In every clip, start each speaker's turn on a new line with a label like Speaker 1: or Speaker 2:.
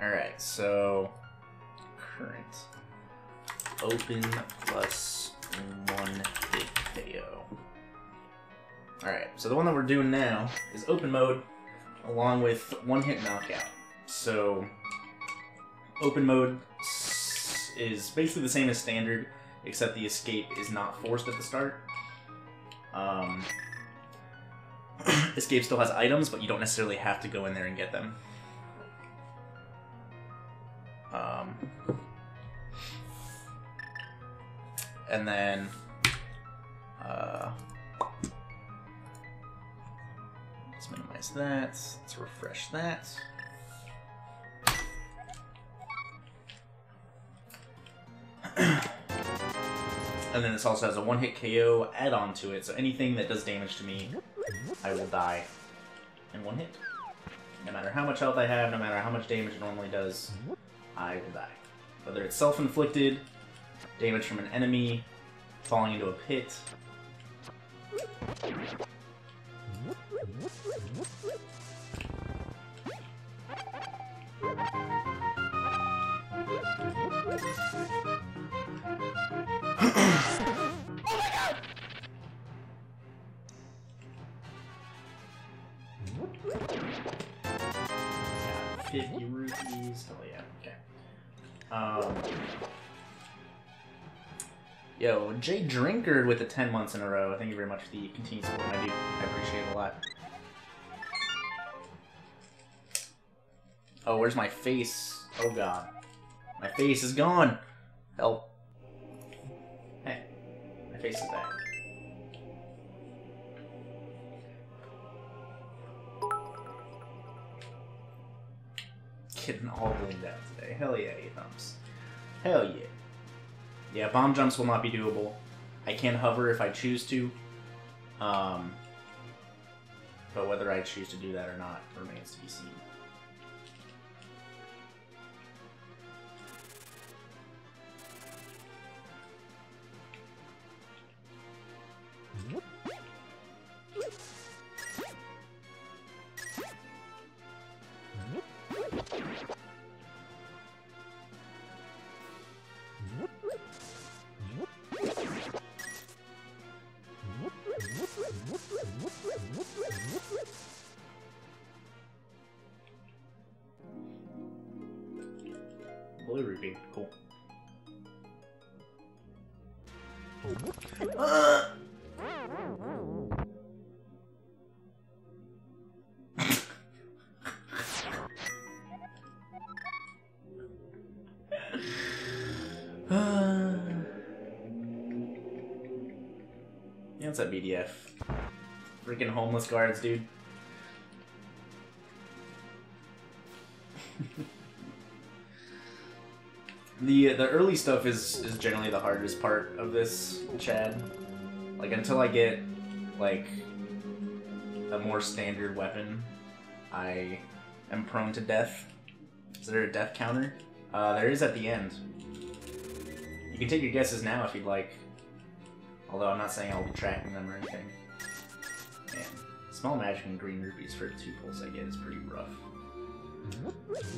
Speaker 1: Alright, so current open plus 1 hit KO. Alright, so the one that we're doing now is open mode along with 1 hit knockout. So open mode is basically the same as standard, except the escape is not forced at the start. Escape still has items, but you don't necessarily have to go in there and get them. And then let's minimize that. Let's refresh that. And then this also has a 1-hit KO add-on to it, so anything that does damage to me, I will die in 1 hit. No matter how much health I have, no matter how much damage it normally does, I will die. Whether it's self-inflicted, damage from an enemy, falling into a pit.
Speaker 2: Oh my god!
Speaker 1: 50 rupees. Oh yeah, okay. Yo, Jay Drinker with the 10 months in a row. Thank you very much for the continued support, my dude. I appreciate it a lot. Oh, where's my face? Oh god. My face is gone! Help. Hey, my face is back. Getting all blinged out today. Hell yeah, 8 thumbs. Hell yeah. Yeah, bomb jumps will not be doable. I can hover if I choose to. But whether I choose to do that or not remains to be seen. Blue rupee, cool. Yeah, what's up, BDF? Freaking homeless guards, dude. The early stuff is generally the hardest part of this, Chad. Like, until I get, like, a more standard weapon, I am prone to death. Is there a death counter? There is at the end. You can take your guesses now if you'd like. Although I'm not saying I'll be tracking them or anything. Man, small magic and green rupees for 2 pulls I get is pretty rough.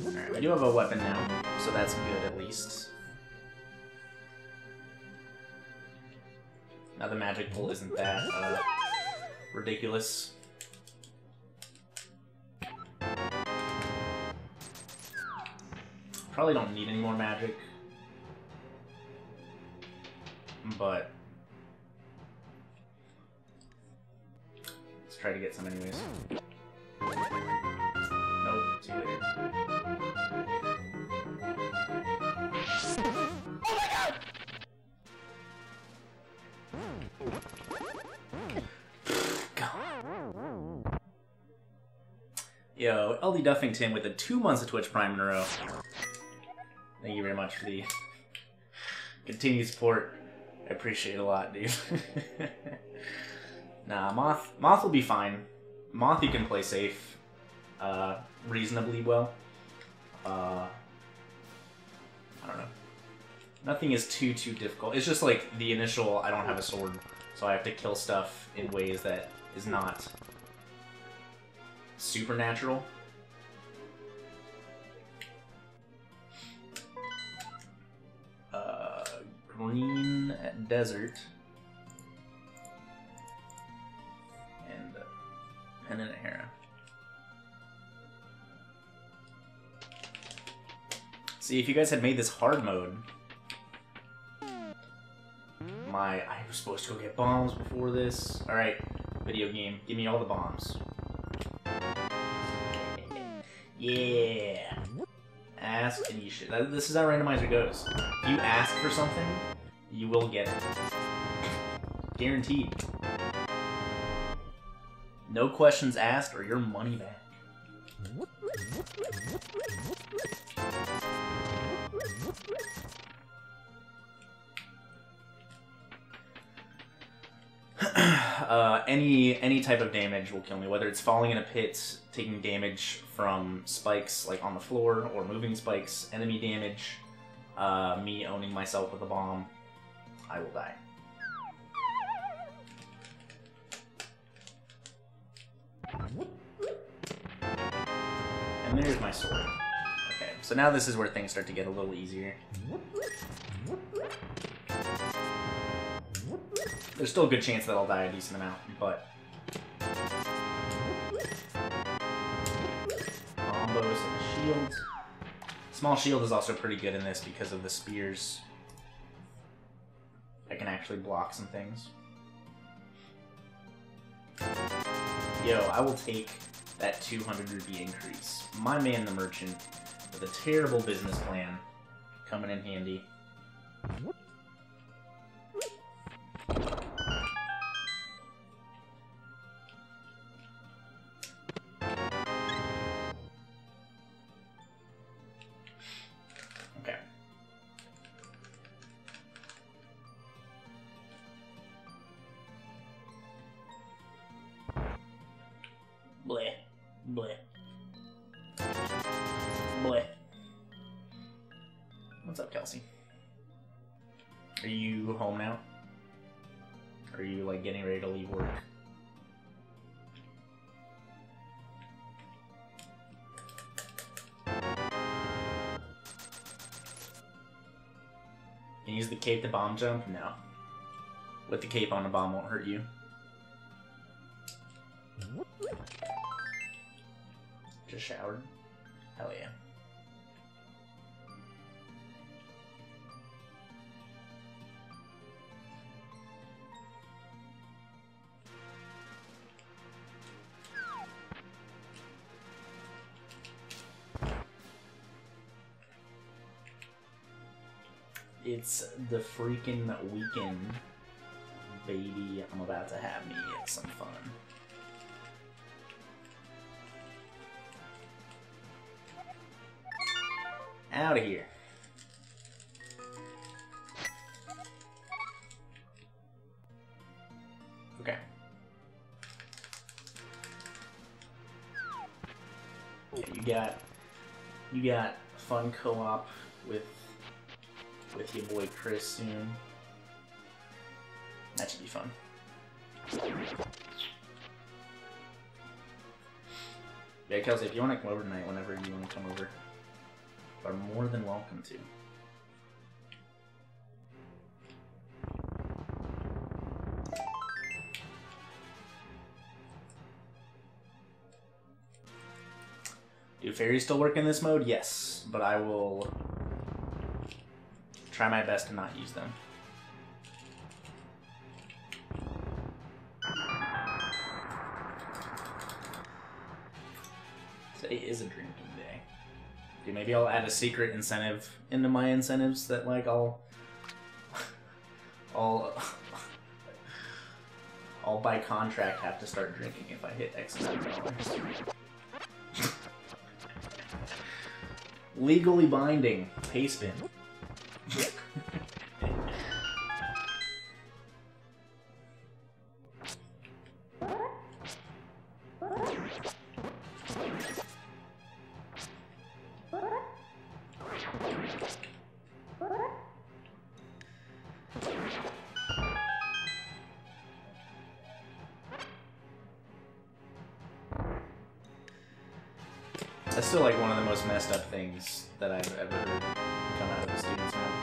Speaker 1: Alright, I do have a weapon now, so that's good at least. Now the magic pull isn't that ridiculous. Probably don't need any more magic, but let's try to get some anyways. Nope, too late.
Speaker 2: Oh my god!
Speaker 1: God. Yo, LD Duffington with the 2 months of Twitch Prime in a row. Thank you very much for the continued support. I appreciate it a lot, dude. Nah, Moth will be fine. Moth you can play safe reasonably well. I don't know. Nothing is too difficult. It's just like the initial I don't have a sword, so I have to kill stuff in ways that is not supernatural. Desert. And Pendant Era. See, if you guys had made this hard mode, I was supposed to go get bombs before this. Alright, video game, give me all the bombs. Yeah! Ask and you should. This is how Randomizer goes. If you ask for something, you will get it. Guaranteed. No questions asked or your money back. Any type of damage will kill me, whether it's falling in a pit, taking damage from spikes like on the floor, or moving spikes, enemy damage, me owning myself with a bomb, I will die. And there's my sword. Okay, so now this is where things start to get a little easier. There's still a good chance that I'll die a decent amount, but... Combos and a shield. Small shield is also pretty good in this because of the spears. I can actually block some things. Yo, I will take that 200 rupee increase. My man the merchant, with a terrible business plan, coming in handy. Okay. Bleh. Bleh. Bleh. What's up, Kelsey? Are you home now? Are you, like, getting ready to leave work? Can you use the cape to bomb jump? No. With the cape on, a bomb won't hurt you. Just showered? Hell yeah. It's the freaking weekend, baby. I'm about to have me some fun. Out of here. Okay. Yeah, you got fun co-op with your boy Chris soon. That should be fun. Yeah, Kelsey, if you want to come over tonight, whenever you want to come over, you are more than welcome to. Do fairies still work in this mode? Yes, but I will try my best to not use them. Today is a drinking day. Dude, maybe I'll add a secret incentive into my incentives that, like, I'll by contract have to start drinking if I hit X amount of dollars. Legally binding. Pay spin. That's still like one of the most messed up things that I've ever heard come out of a student's mouth.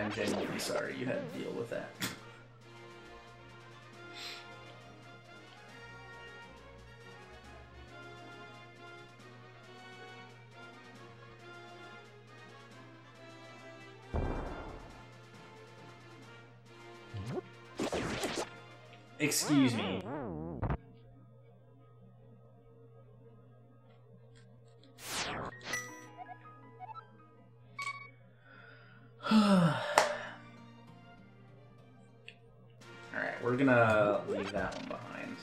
Speaker 1: am genuinely sorry you had to deal with that. Excuse me. Alright, we're gonna leave that one behind.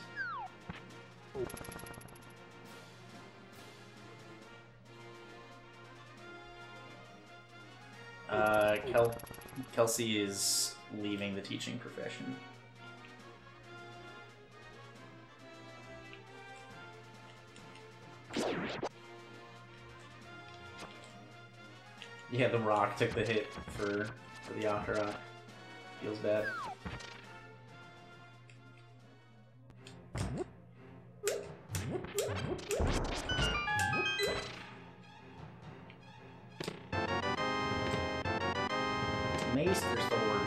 Speaker 1: Kelsey is leaving the teaching profession. Yeah, the rock took the hit for the Akara. Feels bad. Mace or sword?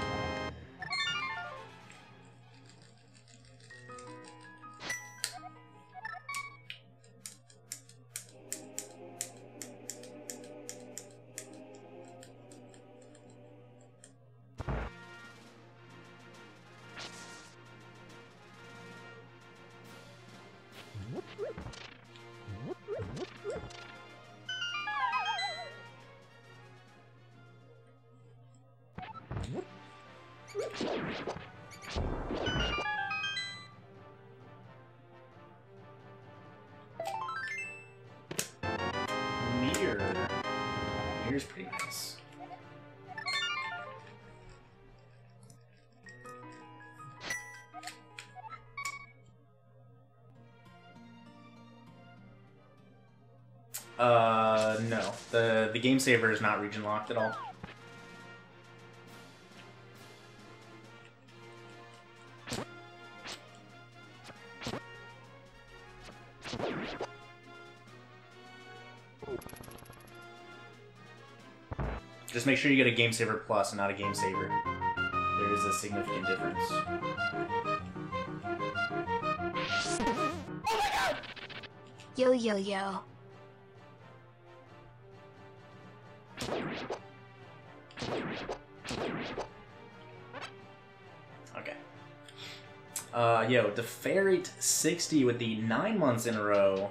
Speaker 1: Meteor's pretty nice. No. The game saver is not region locked at all. Just make sure you get a Game Saver Plus and not a Game Saver. There is a significant difference.
Speaker 2: Oh my god!
Speaker 3: Yo, yo, yo.
Speaker 1: Okay. Yo, Deferrate 60 with the 9 months in a row.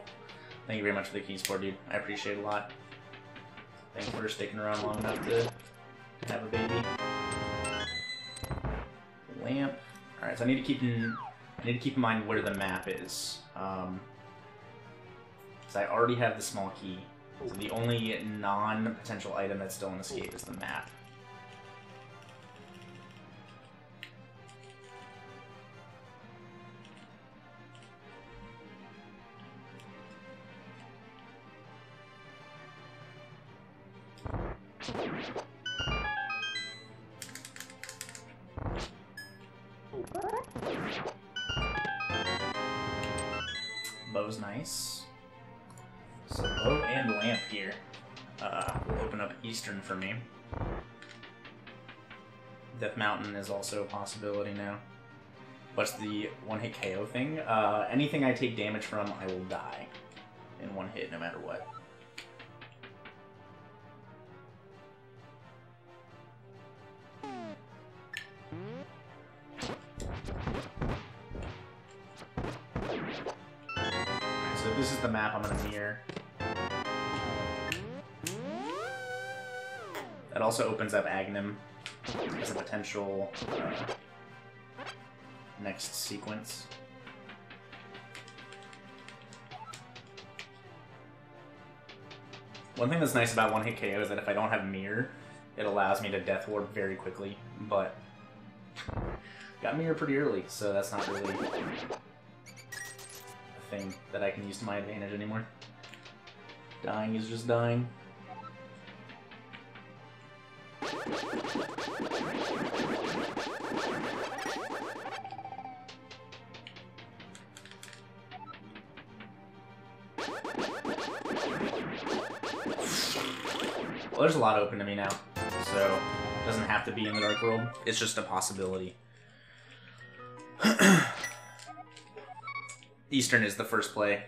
Speaker 1: Thank you very much for the keys, dude. I appreciate it a lot. Thanks for sticking around long enough to have a baby. Lamp. Alright, so I need to keep in mind where the map is. Because I already have the small key. So the only non-potential item that's still in escape is the map. Bow's nice. So bow and lamp here will open up Eastern for me. Death Mountain is also a possibility now. What's the one-hit KO thing? Anything I take damage from, I will die in one hit no matter what. So this is the map I'm going to mirror. That also opens up Aghanim as a potential next sequence. One thing that's nice about one-hit KO is that if I don't have Mirror, it allows me to Death Ward very quickly, but got Mirror pretty early, so that's not really a thing that I can use to my advantage anymore. Dying is just dying. Well, there's a lot open to me now, so it doesn't have to be in the Dark World. It's just a possibility. Eastern is the first play.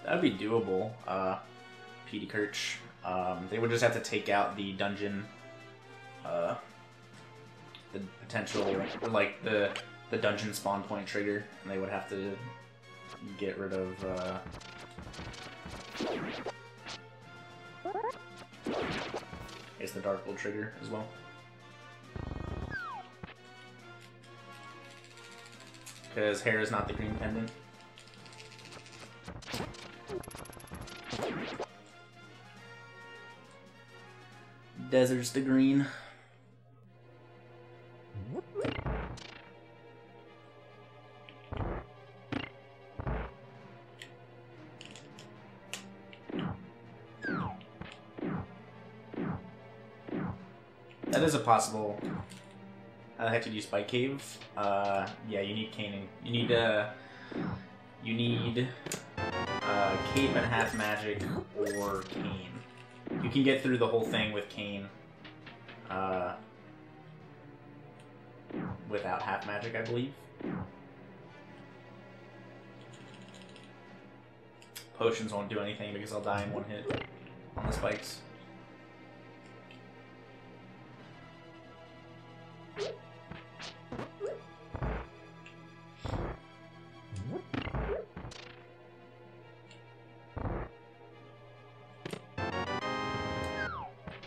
Speaker 1: That'd be doable, PD Kirch. They would just have to take out the dungeon, the potential, or like the dungeon spawn point trigger, and they would have to get rid of, I guess the Dark World trigger as well. Because hair is not the green pendant. Desert's the green. That is a possible. How the heck did you Spike Cave? Yeah, you need caning. You need Cape and half magic or cane. You can get through the whole thing with cane without half magic, I believe. Potions won't do anything because I'll die in one hit on the spikes.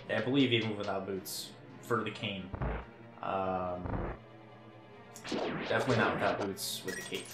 Speaker 1: I believe even without boots for the cane. Definitely not without boots with the cape.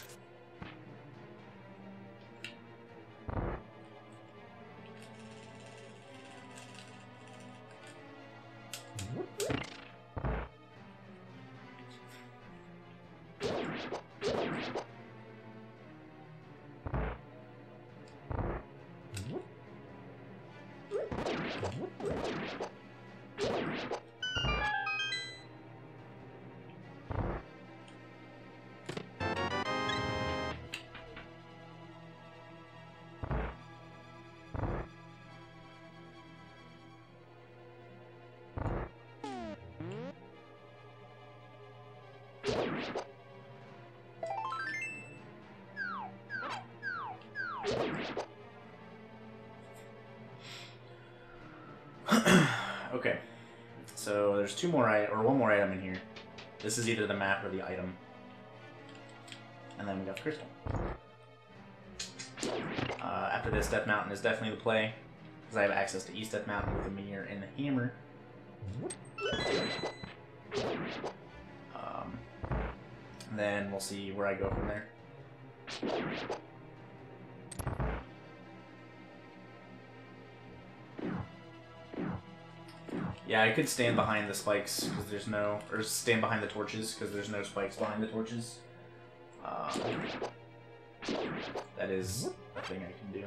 Speaker 1: Okay, so there's one more item in here. This is either the map or the item, and then we got the crystal. After this, Death Mountain is definitely the play because I have access to East Death Mountain with the mirror and the hammer. Then we'll see where I go from there. Yeah, I could stand behind the spikes because there's no, or stand behind the torches because there's no spikes behind the torches. That is a thing I can do.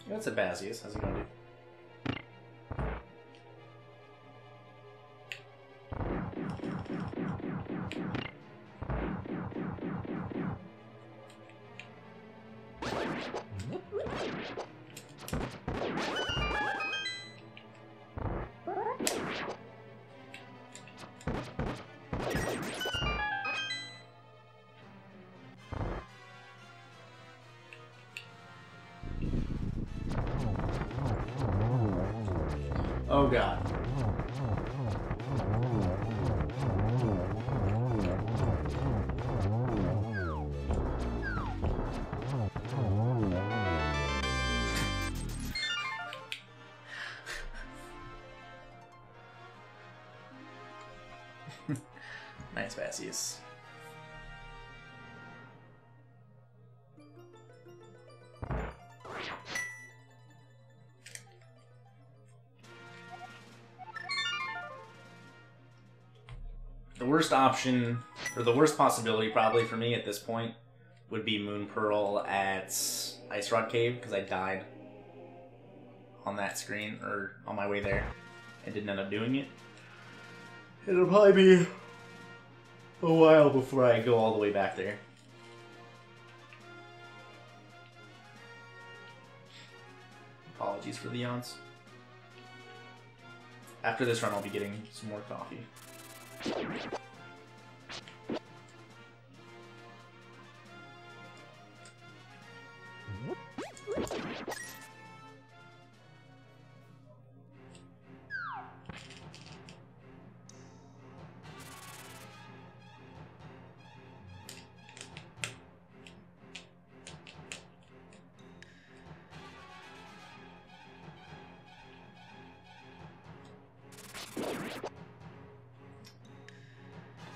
Speaker 1: What's a Basius? How's it going, dude? Oh god. Nice, Vasius. The worst option, or the worst possibility probably for me at this point, would be Moon Pearl at Ice Rod Cave, because I died on that screen, or on my way there, and didn't end up doing it. It'll probably be a while before I go all the way back there. Apologies for the yawns. After this run, I'll be getting some more coffee.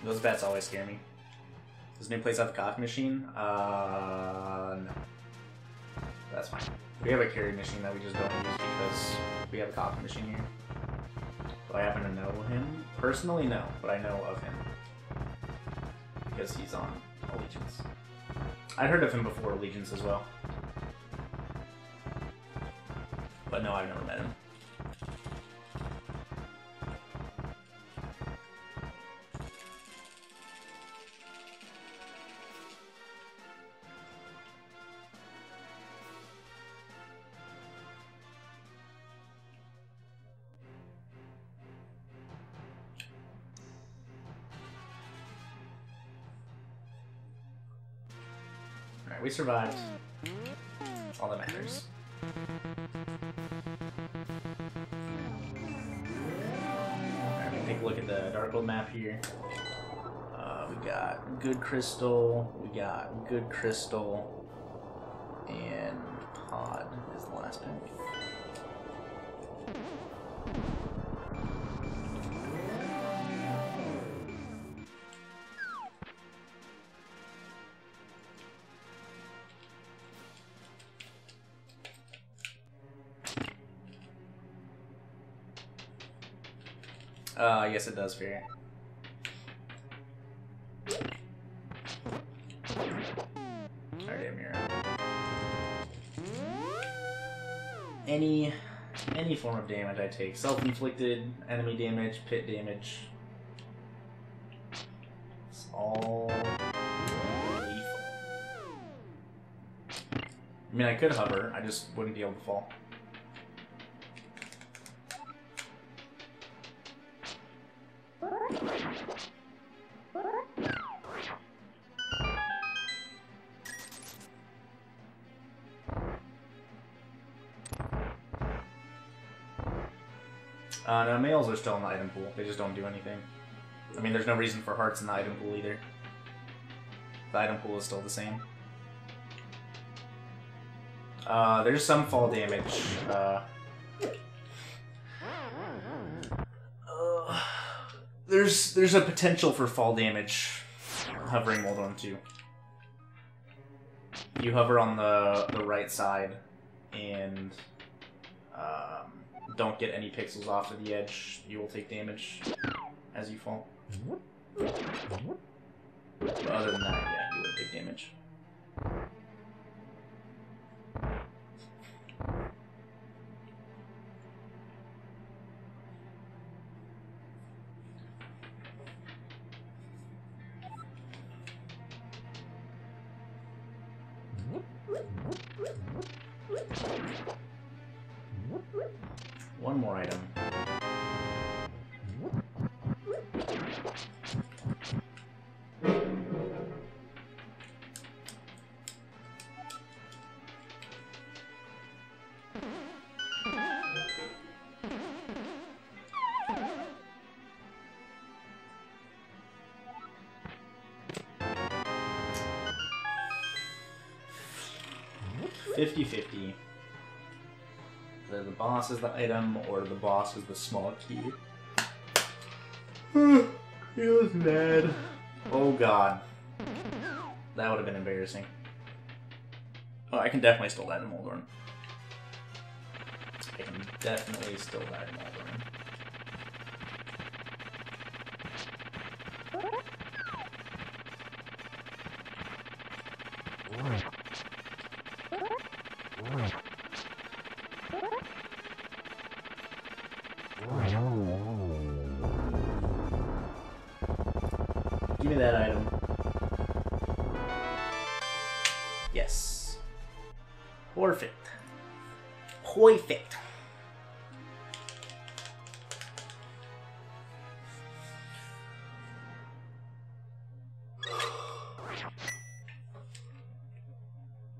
Speaker 1: Those bats always scare me. Does new place have a coffee machine? No. That's fine. We have a carry machine that we just don't use because we have a coffee machine here. Do I happen to know him? Personally, no, but I know of him. Because he's on Allegiance. I'd heard of him before Allegiance as well. But no, I've never met him. Alright, we survived. That's all that matters. Alright, we take a look at the Dark World map here. We got good crystal, we got good crystal, and pod is the last pick. Yes, it does, Fear. Alright, Amira. Any form of damage I take, self-inflicted, enemy damage, pit damage, it's all lethal. I mean, I could hover, I just wouldn't be able to fall. No, males are still in the item pool. They just don't do anything. I mean, there's no reason for hearts in the item pool either. The item pool is still the same. There's some fall damage. There's a potential for fall damage hovering World War II. You hover on the right side and don't get any pixels off of the edge, you will take damage as you fall. But other than that, yeah, you would take damage. One more item. $50-50. Either the boss is the item, or the boss is the small key. He was mad. Oh god. That would have been embarrassing. Oh, I can definitely still die to Moldorn. I can definitely still die to Moldorn. Give me that item. Yes. Perfect. Perfect.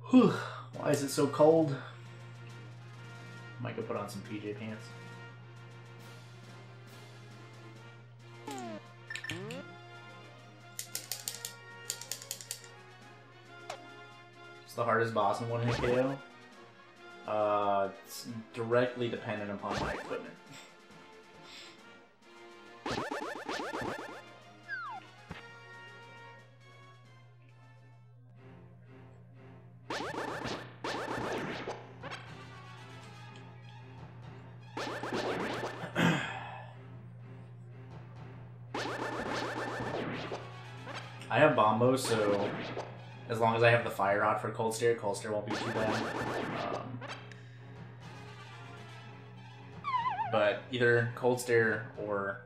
Speaker 1: Whew. Why is it so cold? Might go put on some PJ pants. It's the hardest boss in one hit KO. It's directly dependent upon my equipment. I have Bombo, so as long as I have the Fire Rod for Cold Stare won't be too bad. But either Cold Stare or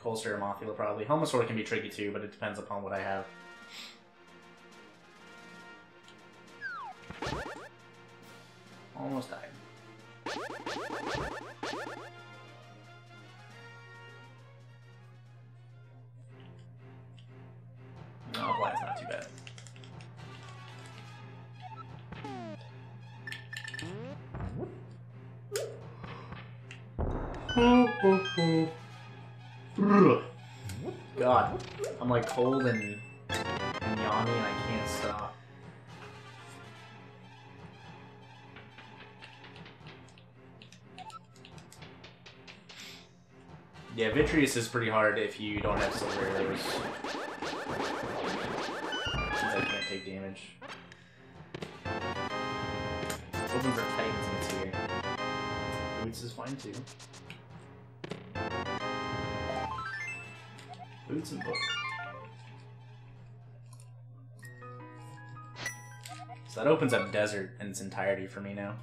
Speaker 1: Cold Stare or Mothula probably. Helmet Sword can be tricky too, but it depends upon what I have. Almost died. No, Blight's not too bad. God, I'm like cold and yawning and I can't stop. Yeah, Vitreous is pretty hard if you don't have silver arrows. Since I can't take damage. Open for Titans in this here. Boots is fine too. Boots and book. So that opens up Desert in its entirety for me now.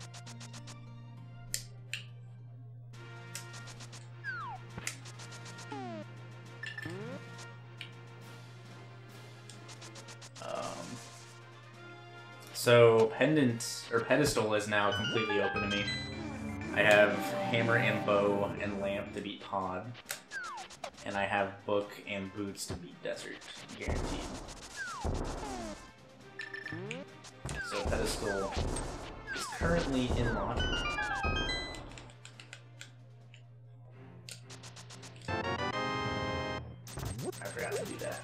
Speaker 1: So Pendant or Pedestal is now completely open to me. I have Hammer and Bow and Lamp to beat Pod. And I have Book and Boots to beat Desert, guaranteed. So Pedestal is currently in lock. I forgot to do that.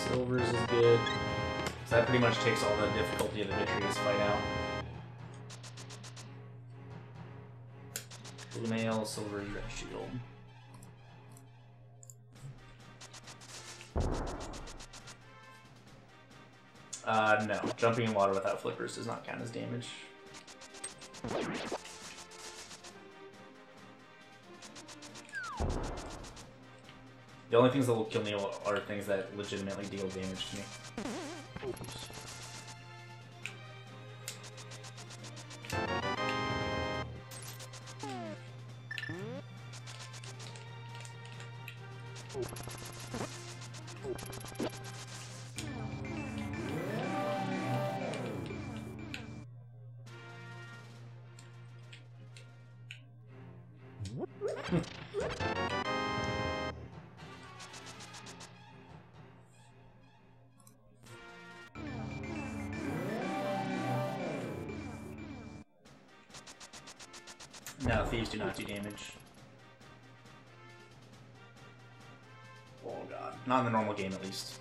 Speaker 1: Silvers is good. So that pretty much takes all the difficulty of the Vitreous fight out. Blue Mail, Silver's Red Shield. No. Jumping in water without flippers does not count as damage. The only things that will kill me are things that legitimately deal damage to me. Oops. No, thieves do not do damage. Oh god. Not in the normal game, at least.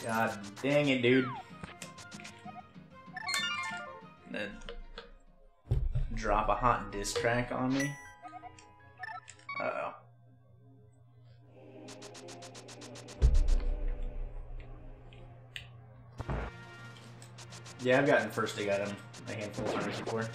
Speaker 1: God dang it, dude. Then drop a hot diss track on me. Uh-oh. Yeah, I've gotten first dig item a handful of times before.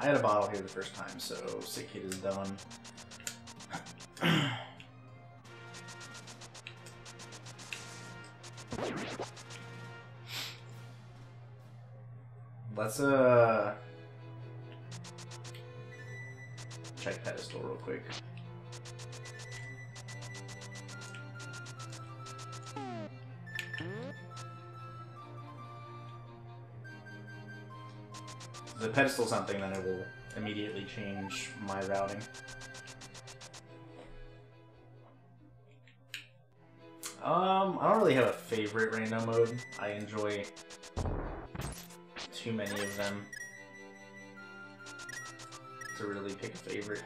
Speaker 1: I had a bottle here the first time, so Sick Kid is done. Let's check pedestal real quick. The pedestal something, then it will immediately change my routing. I don't really have a favorite random mode. I enjoy too many of them to really pick a favorite.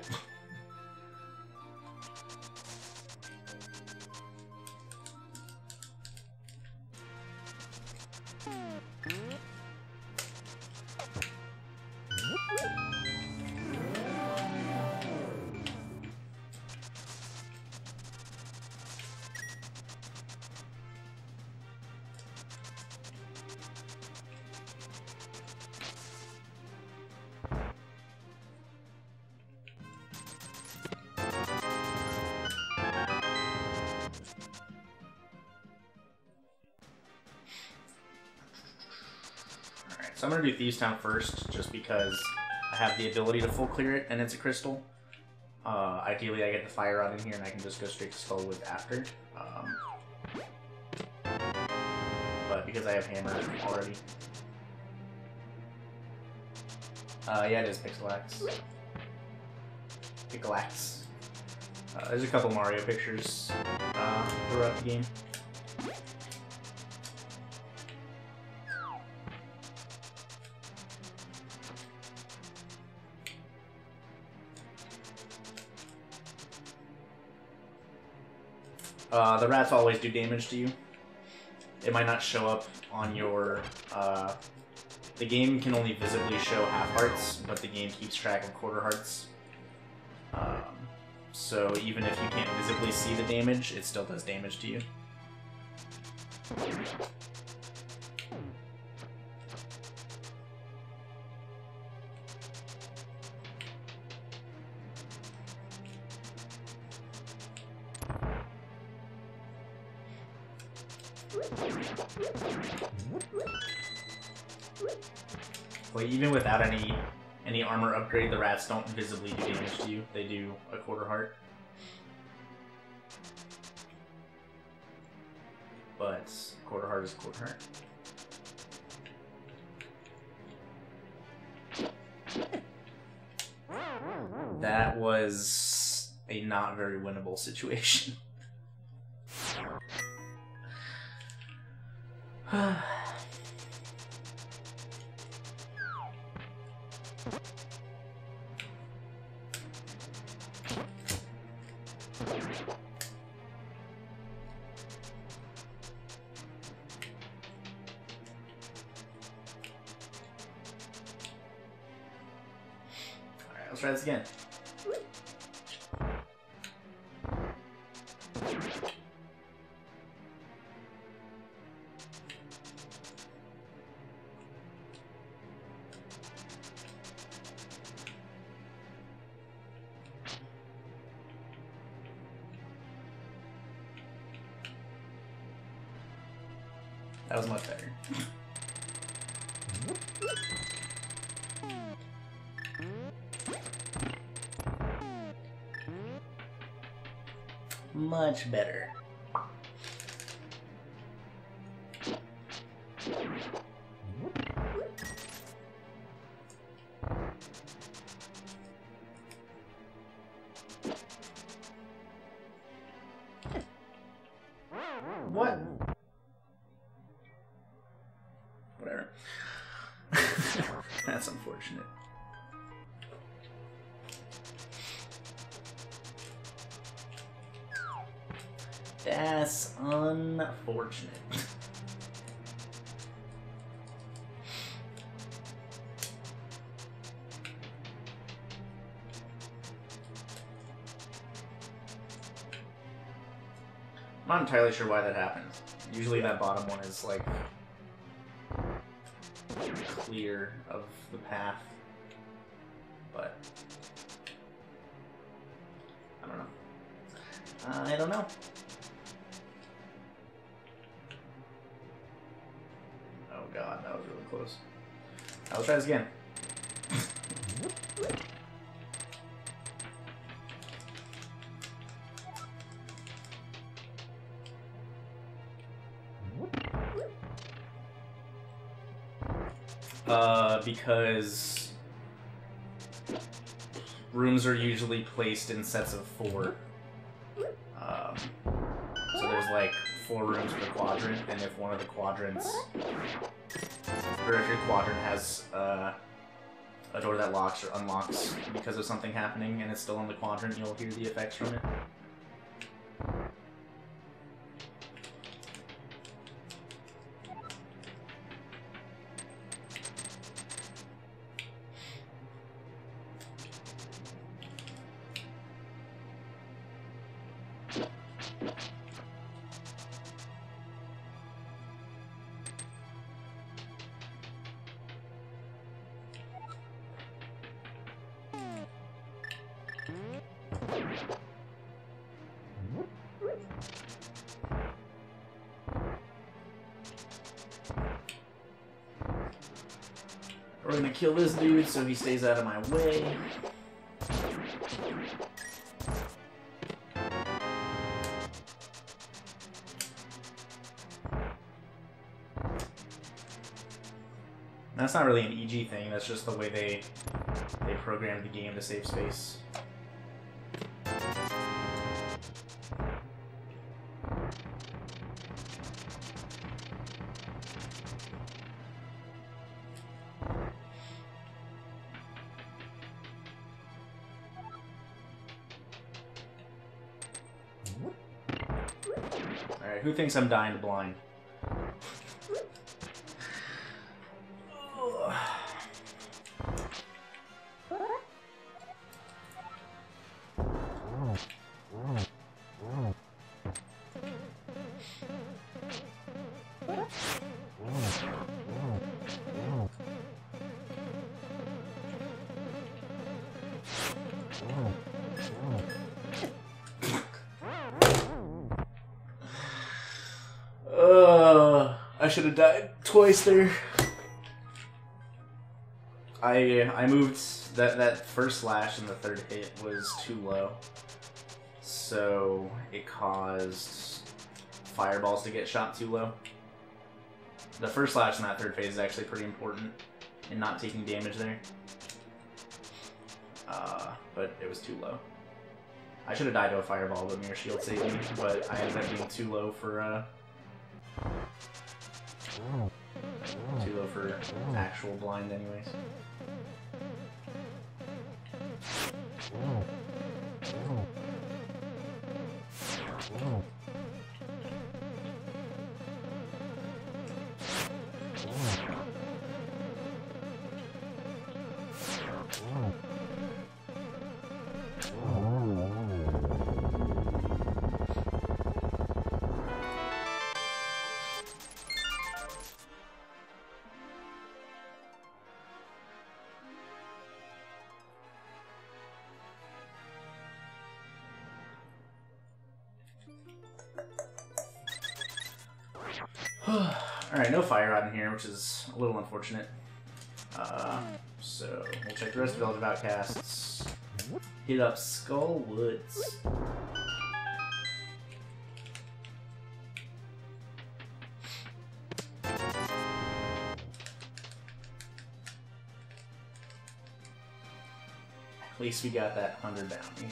Speaker 1: So I'm going to do Thieves Town first, just because I have the ability to full clear it, and it's a crystal. Ideally, I get the fire rod in here, and I can just go straight to Skullwood after. But because I have Hammer already. Yeah, it is Pixelax. Pixelax. There's a couple Mario pictures throughout the game. The rats always do damage to you. It might not show up on your... the game can only visibly show half hearts, but the game keeps track of quarter hearts. So even if you can't visibly see the damage, it still does damage to you. Like, even without any armor upgrade, the rats don't visibly do damage to you. They do a quarter heart. But quarter heart is a quarter heart. That was a not very winnable situation. Let's try this again. That was much better. Much better. What? Whatever. That's unfortunate. That's unfortunate. I'm not entirely sure why that happened. Usually that bottom one is like clear of the path, but I don't know. I don't know. Oh god, that was really close. I'll try this again. Because rooms are usually placed in sets of 4. So there's like 4 rooms per quadrant, and if one of the quadrants, or if your quadrant has a door that locks or unlocks because of something happening and it's still in the quadrant, you'll hear the effects from it. We're gonna kill this dude so he stays out of my way. That's not really an EG thing, that's just the way they programmed the game to save space. Alright, who thinks I'm dying to blind? I should have died twice there. I moved that first slash in the third hit was too low, so it caused fireballs to get shot too low. The first slash in that third phase is actually pretty important in not taking damage there, but it was too low. I should have died to a fireball, but Mirror Shield saved me, but I ended up being too low for actual blind anyways. Alright, no fire rod in here, which is a little unfortunate. So, we'll check the rest of Village of Outcasts. Hit up Skull Woods. At least we got that 100 bounty.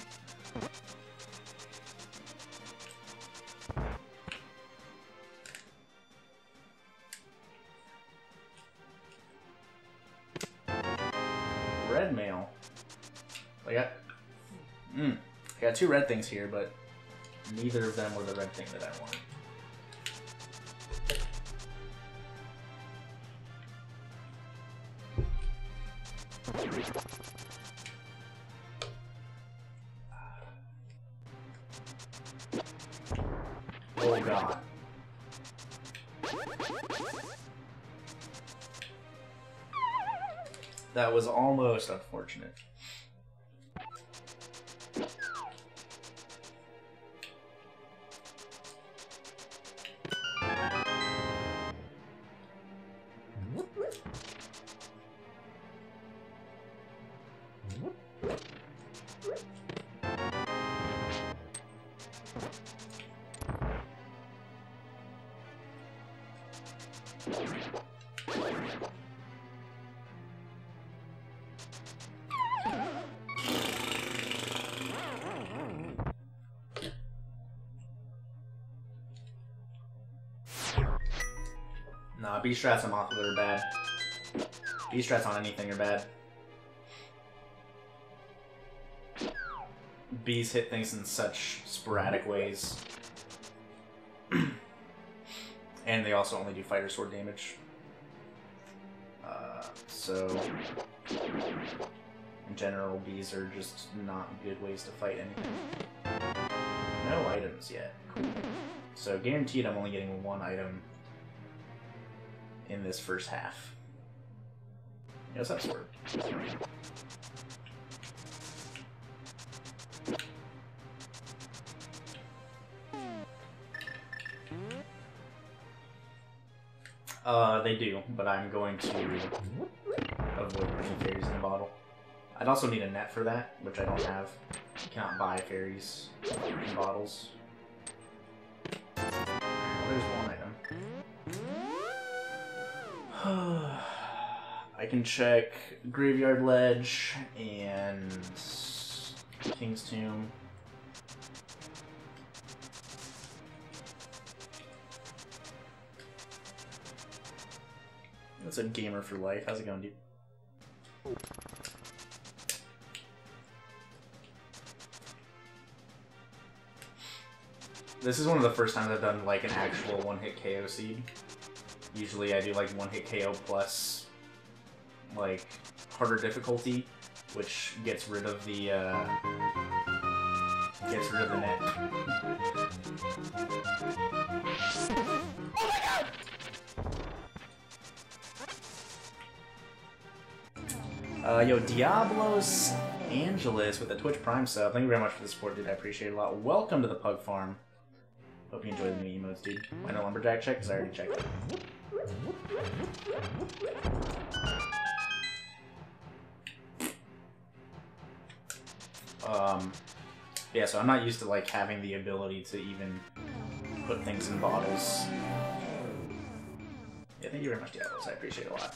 Speaker 1: Red mail. I got two red things here, but neither of them were the red thing that I wanted. Oh god. That was almost unfortunate. Nah, B-strats on Mothler are bad. B-strats on anything are bad. Bees hit things in such sporadic ways. And they also only do fighter sword damage. So, in general, bees are just not good ways to fight anything. No items yet. Cool. So, guaranteed I'm only getting one item in this first half. Yeah, what's up, Sword? They do, but I'm going to avoid putting fairies in the bottle. I'd also need a net for that, which I don't have. You cannot buy fairies in bottles. Well, there's one item. I can check Graveyard Ledge and King's Tomb. That's a gamer for life. How's it going, dude? This is one of the first times I've done like an actual one-hit KO seed. Usually I do like one-hit KO plus like harder difficulty, which gets rid of the net.
Speaker 2: Oh my god!
Speaker 1: Yo, Diablos Angeles with a Twitch Prime sub. Thank you very much for the support, dude. I appreciate it a lot. Welcome to the Pug Farm. Hope you enjoy the new emotes, dude. Why no Lumberjack check? Because I already checked it. Yeah, so I'm not used to, like, having the ability to even put things in bottles. Yeah, thank you very much, Diablos. I appreciate it a lot.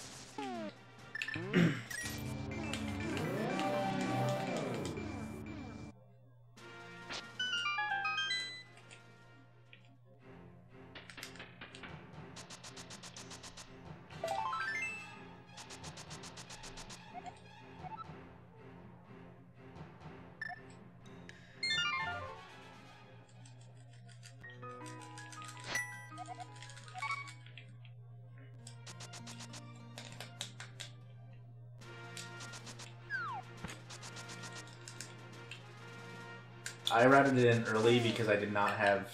Speaker 1: I routed it in early because I did not have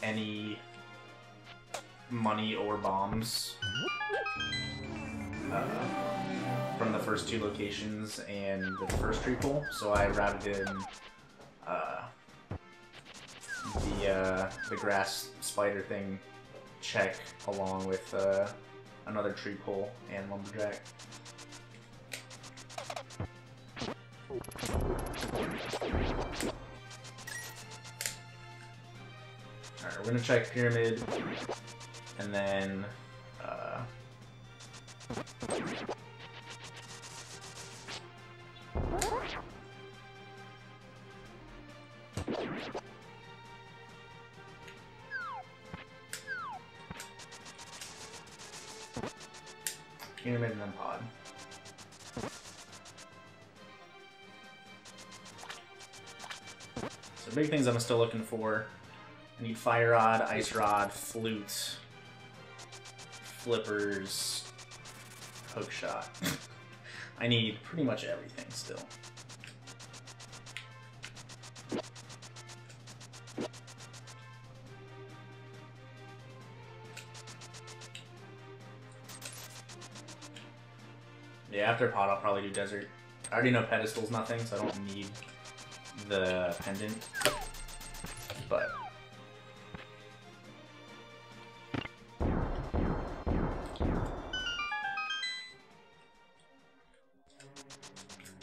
Speaker 1: any money or bombs from the first two locations and the first tree pull, so I routed in the grass spider thing check along with another tree pole and lumberjack. Alright, we're gonna check pyramid, and then pyramid and then pod. So big things I'm still looking for. I need fire rod, ice rod, flute, flippers, hook shot. I need pretty much everything still. Yeah, after pot I'll probably do desert. I already know pedestal's nothing, so I don't need the pendant. But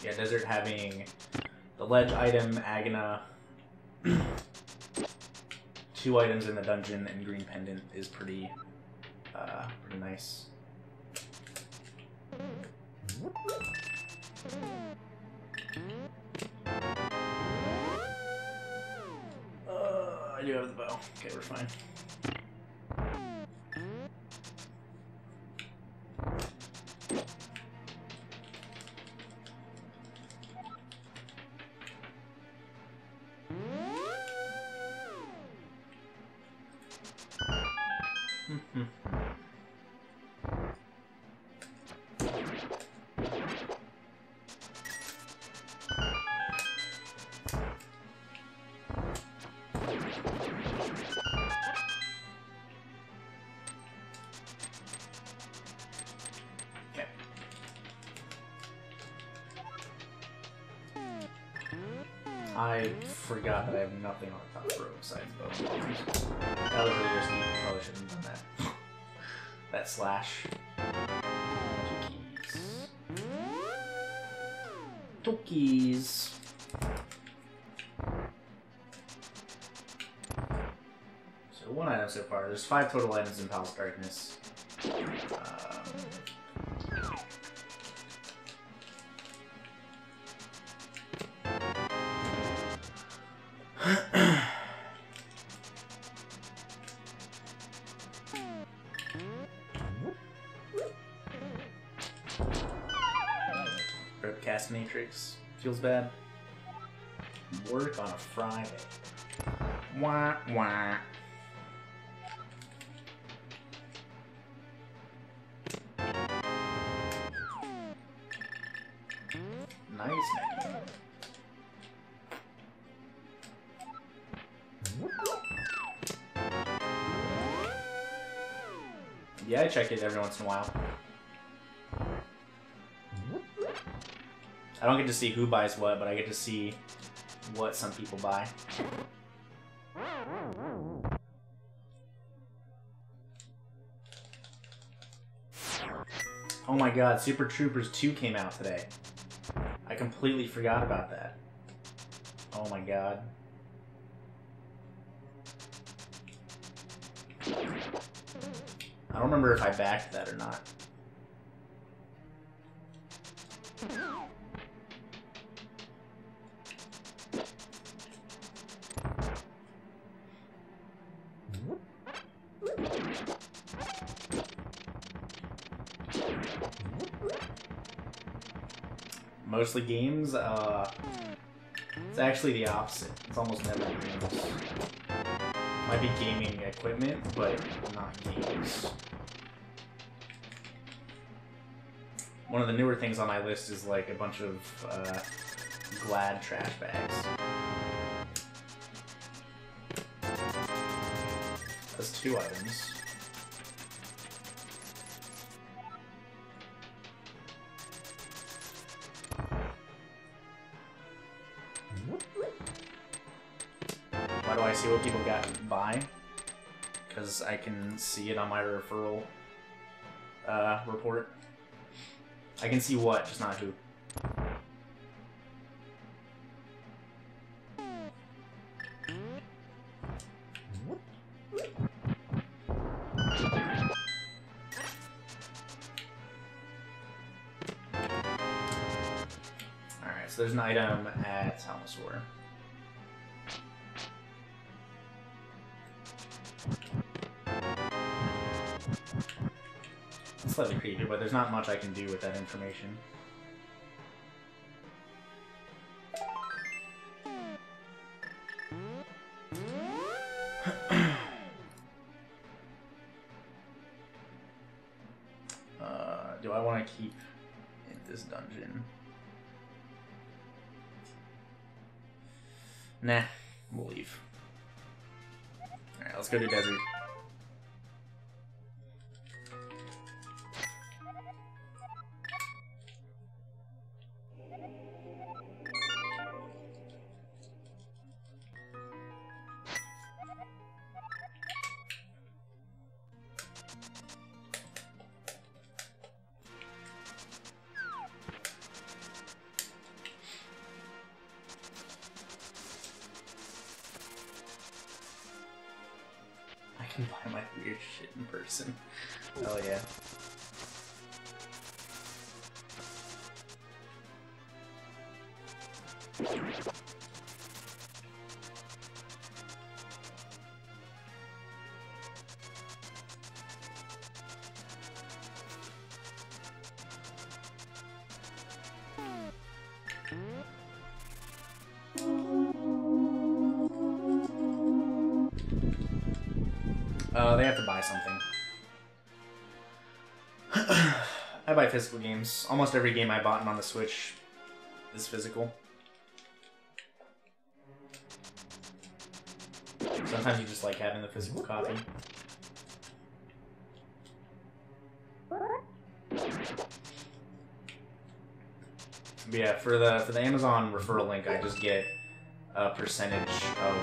Speaker 1: yeah, desert having the ledge item, Agana, 2 items in the dungeon, and green pendant is pretty nice. I do have the bow. Okay, we're fine. I forgot that I have nothing on the top row besides bow. That was really risky. Probably shouldn't have done that. That slash. 2 keys. So 1 item so far. There's 5 total items in Palace Darkness. Cast Matrix. Feels bad. Work on a Friday. Wah, wah. Nice, man. Yeah, I check it every once in a while. I don't get to see who buys what, but I get to see what some people buy. Oh my god, Super Troopers 2 came out today. I completely forgot about that. Oh my god. I don't remember if I backed that or not. Mostly games, it's actually the opposite. It's almost never games. Might be gaming equipment, but not games. One of the newer things on my list is like a bunch of Glad trash bags. That's 2 items. Why do I see what people got buy? because I can see it on my referral report. I can see what, just not who. Alright, so there's an item at Almasaur. It's slightly creepy, but there's not much I can do with that information. Do I want to keep in this dungeon? Nah, we'll leave. Alright, let's go to desert. I can buy my weird shit in person. Oh yeah. They have to buy something. I buy physical games. Almost every game I bought on the Switch is physical. Sometimes you just like having the physical copy. But yeah, for the Amazon referral link, I just get a percentage of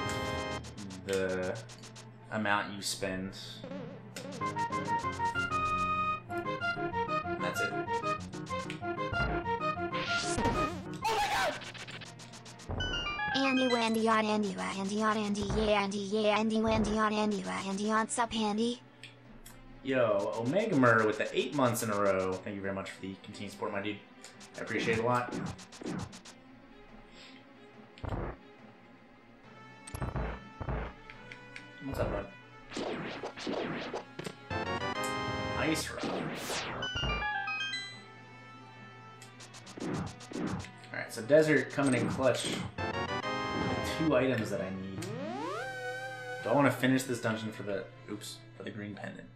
Speaker 1: the amount you spend. And that's it.
Speaker 3: Andy Wendy on Andy Andy on Andy yeah Andy Wendy on Andy Andy on sup Andy.
Speaker 1: Yo, Omegamer with the 8 months in a row. Thank you very much for the continued support, my dude. I appreciate it a lot. What's up, bud? Ice Rock. Alright, so Desert coming in clutch. 2 items that I need. Do I want to finish this dungeon for the... Oops, for the green pendant?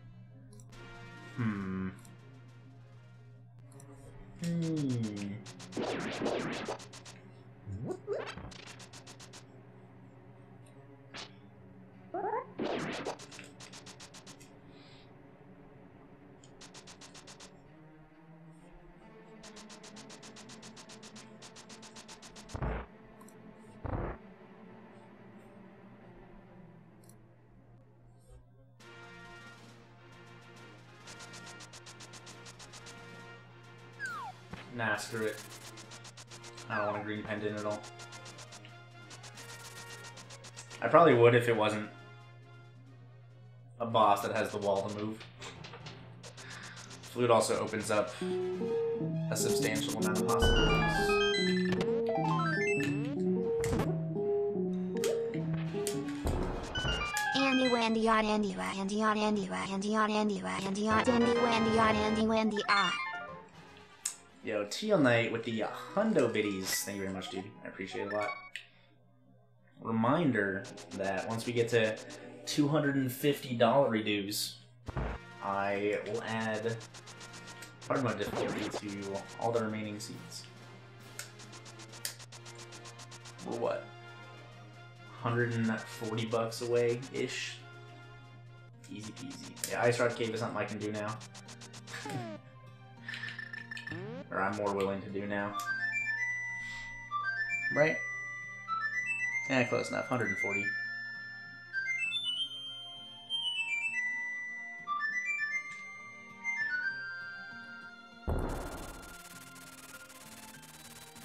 Speaker 1: Nah, screw it. I don't want a green pendant at all. I probably would if it wasn't a boss that has the wall to move. Flute also opens up a substantial amount of possibilities.
Speaker 3: Andy Wendy on Andy Andy on Andy Andy on Andy Andy on Andy Wendy on Andy Wendy ah.
Speaker 1: Yo, Teal Knight with the hundo biddies. Thank you very much, dude. I appreciate it a lot. Reminder that once we get to $250 dues, I will add hard mode difficulty to all the remaining seeds. We're what? 140 bucks away-ish? Easy peasy. Yeah, Ice Rod Cave is something I can do now. Or I'm more willing to do now. Right? Yeah, close enough. 140.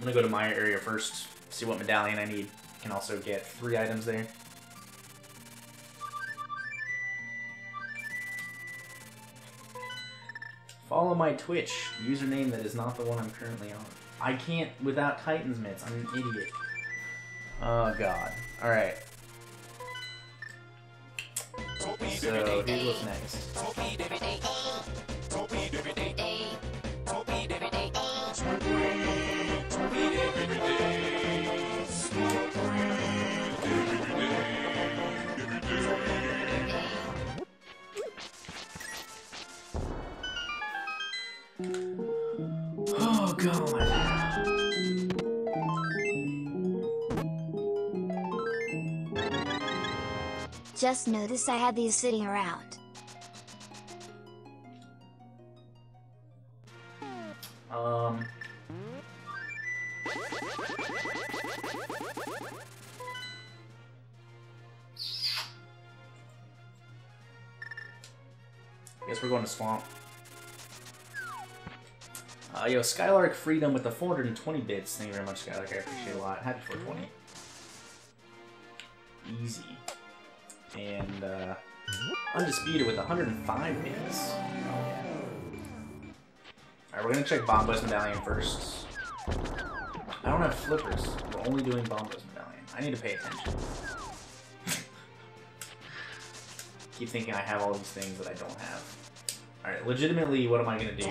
Speaker 1: gonna go to my area first, see what medallion I need. Can also get 3 items there. Follow my Twitch username that is not the one I'm currently on. I can't without Titan's mitts. I'm an idiot. Oh god. Alright. So here's what's next. Oh god.
Speaker 3: Just noticed I had these sitting around.
Speaker 1: Guess we're going to Swamp. Yo, Skylark Freedom with the 420 bits. Thank you very much, Skylark. I appreciate it a lot. Happy 420. Easy. And, Undisputed with 105 bits. Oh, yeah. Alright, we're gonna check Bombo's Medallion first. I don't have flippers. We're only doing Bombo's Medallion. I need to pay attention. Keep thinking I have all these things that I don't have. Alright, legitimately, what am I gonna do?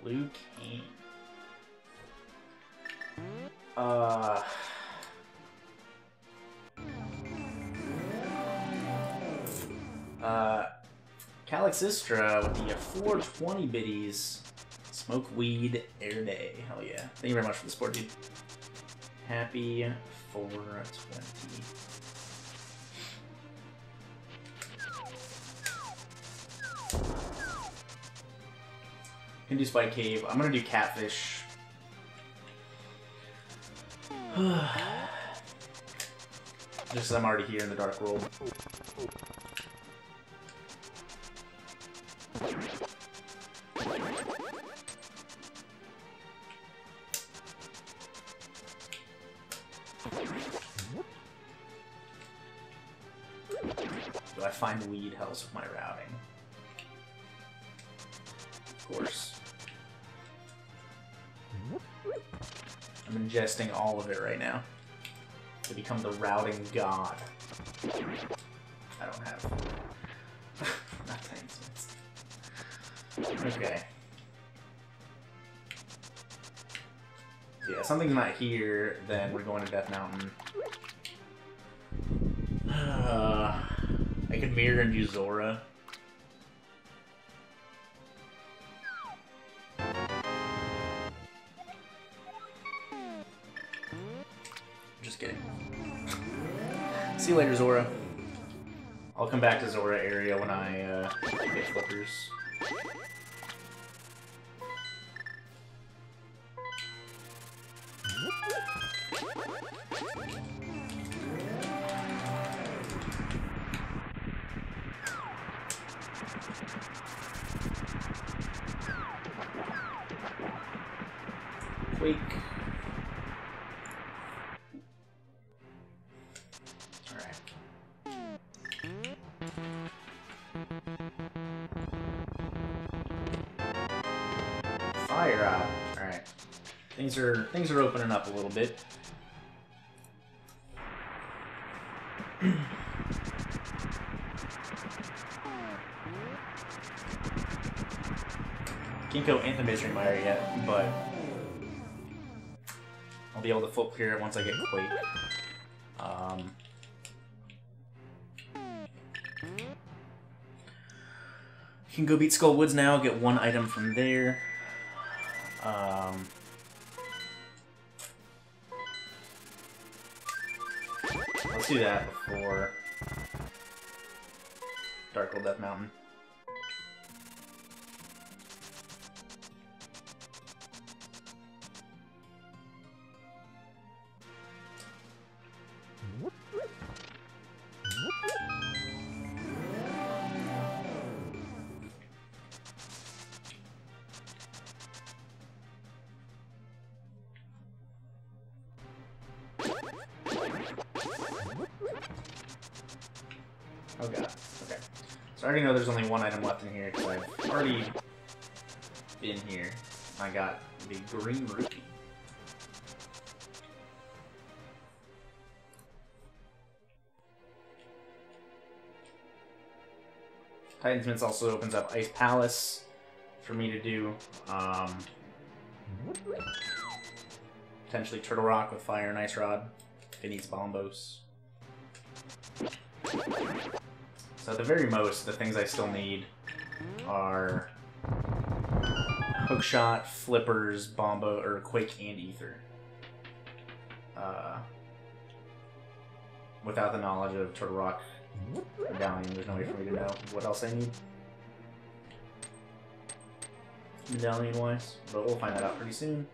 Speaker 1: Blue cane. Calixistra with the 420 biddies. Smoke weed air day. Hell yeah. Thank you very much for the support, dude. Happy 420. Can do Spike Cave. I'm gonna do Catfish. Just because I'm already here in the Dark World. Do I find weed helps with my routing? Of course. I'm ingesting all of it right now to become the routing god. I don't have. Not Titans. Okay. Yeah, something's not here, then we're going to Death Mountain. I could mirror and use Zora. Just kidding. See you later, Zora. I'll come back to Zora area when I get flippers. Quake. Fire Rod. Alright. Things are opening up a little bit. Can't go Anthem Misery Mire yet, but I'll be able to full clear it once I get Quake. You can go beat Skull Woods now, get 1 item from there. Let's do that before. Dark Death Mountain. Oh god, okay. So I already know there's only one item left in here because I've already been here. I got the green rupee. Titan's Mints also opens up Ice Palace for me to do. Potentially Turtle Rock with Fire and Ice Rod if it needs Bombos. So at the very most, the things I still need are Hookshot, Flippers, Bombo, or Quake, and Ether. Without the knowledge of Turtle Rock Medallion, there's no way for me to know what else I need medallion-wise, but we'll find that out pretty soon.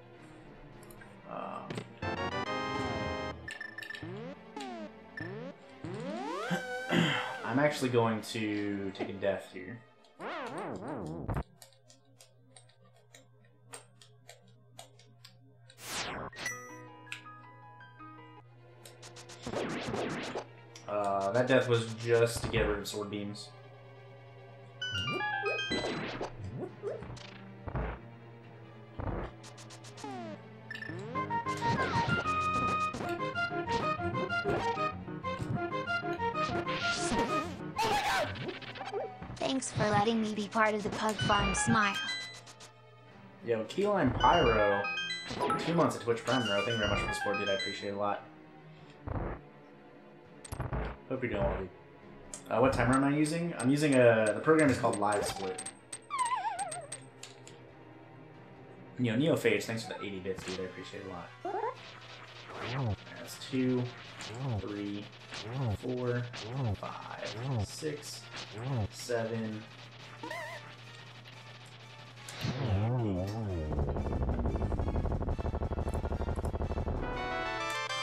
Speaker 1: I'm actually going to take a death here. That death was just to get rid of Sword Beams.
Speaker 3: Thanks for letting me be part of the Pug Farm Smile.
Speaker 1: Yo, Keyline Pyro, 2 months of Twitch Prime, bro. Thank you very much for the support, dude. I appreciate it a lot. Hope you're doing well, dude. What timer am I using? I'm using the program is called Live Split. Yo, Neophage, thanks for the 80 bits, dude. I appreciate it a lot. That's 2, 3, 4, 5, 6, 7.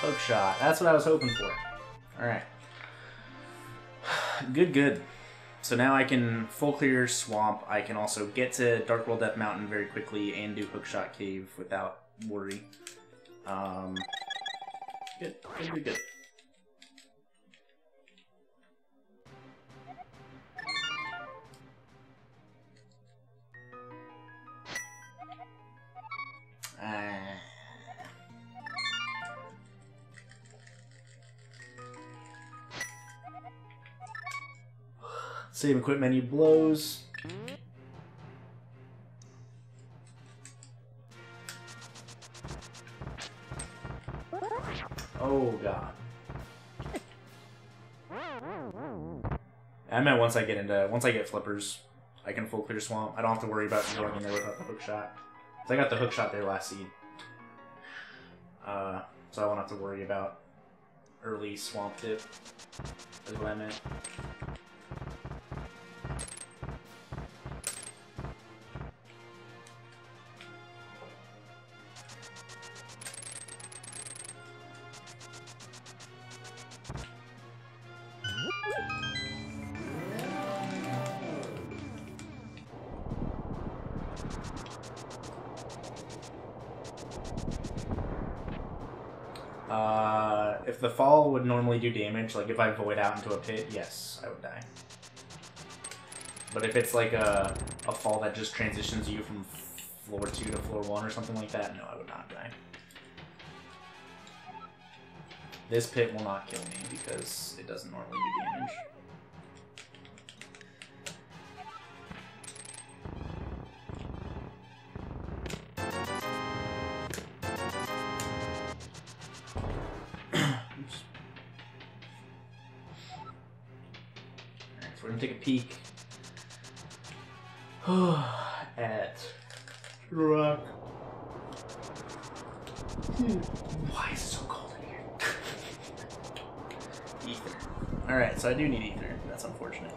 Speaker 1: Hookshot. That's what I was hoping for. Alright. Good, good. So now I can full clear Swamp. I can also get to Dark Death Mountain very quickly and do Hookshot Cave without worry. Good, good, good. Save and quit menu blows. Oh god. I meant once I get Flippers, I can full clear Swamp. I don't have to worry about going in there without the hook shot. So I got the hook shot there last seed. So I won't have to worry about early Swamp Dip, is what I meant. If the fall would normally do damage, like if I void out into a pit, yes, I would die. But if it's like a fall that just transitions you from floor 2 to floor 1 or something like that, no, I would not die. This pit will not kill me because it doesn't normally do damage. We're gonna take a peek at Rock. Why is it so cold in here? Ether. Alright, so I do need Ether. That's unfortunate.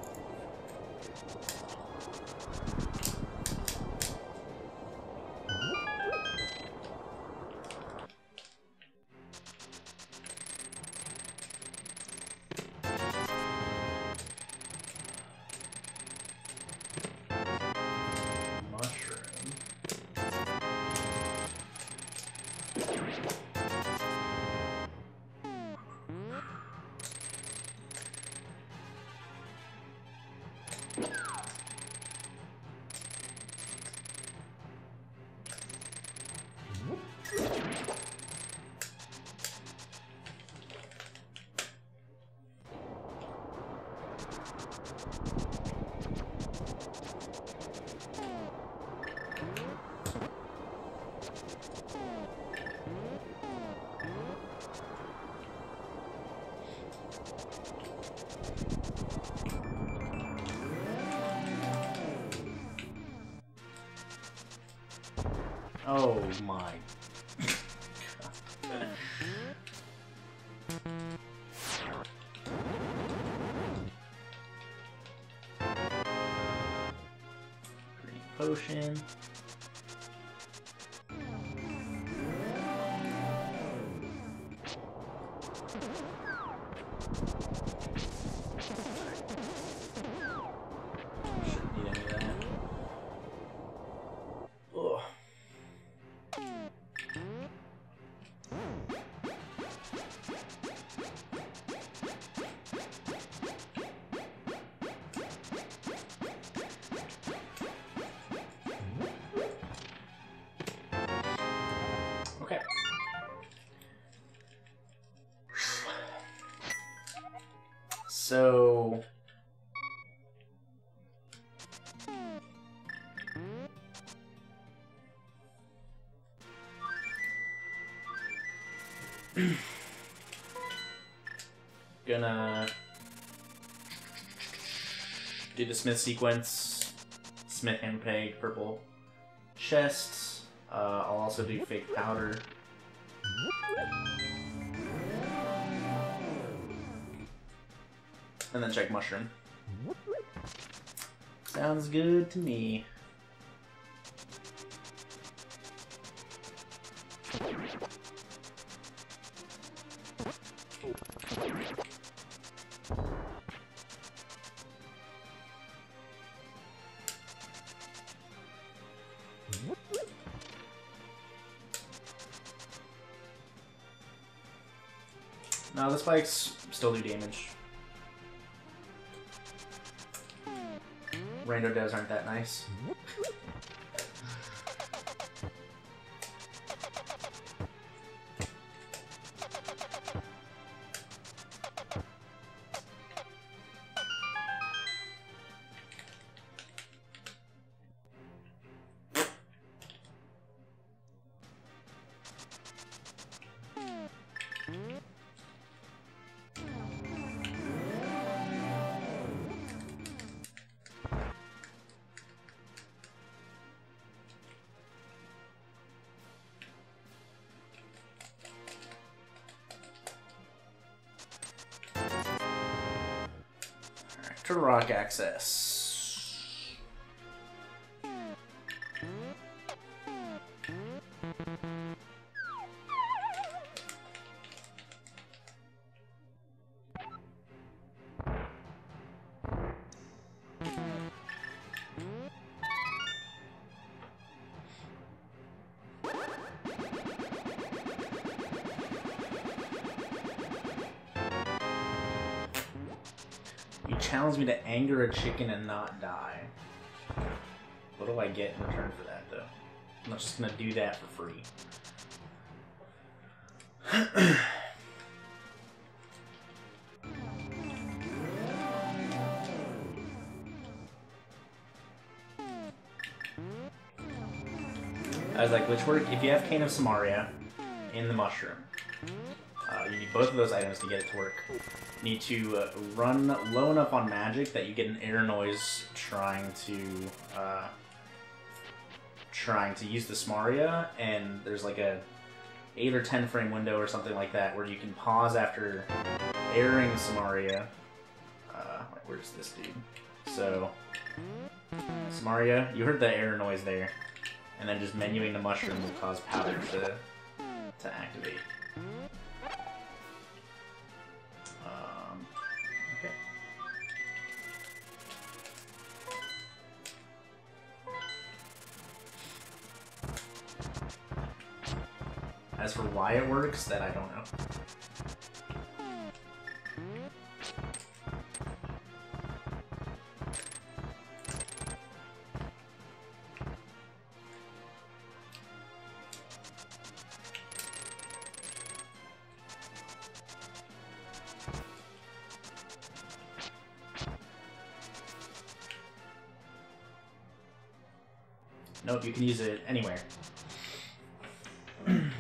Speaker 1: Oh my. Green potion. Shouldn't need any of that. Ugh. Okay. So gonna do the Smith sequence, Smith handpeg, purple chests. I'll also do fake powder. And then check mushroom. Sounds good to me. No, the spikes still do damage. Rando devs aren't that nice. To rock access. You challenge me to anger a chicken and not die. What do I get in return for that, though? I'm not just gonna do that for free. I was like, which work? If you have Cane of Samaria in the mushroom, you need both of those items to get it to work. You need to run low enough on magic that you get an air noise trying to use the Samaria, and there's like a 8 or 10 frame window or something like that where you can pause after airing Samaria. Like, where's this dude? So, Samaria, you heard the air noise there, and then just menuing the mushroom will cause powder to activate. Okay. As for why it works, that I don't know. Nope, you can use it anywhere. I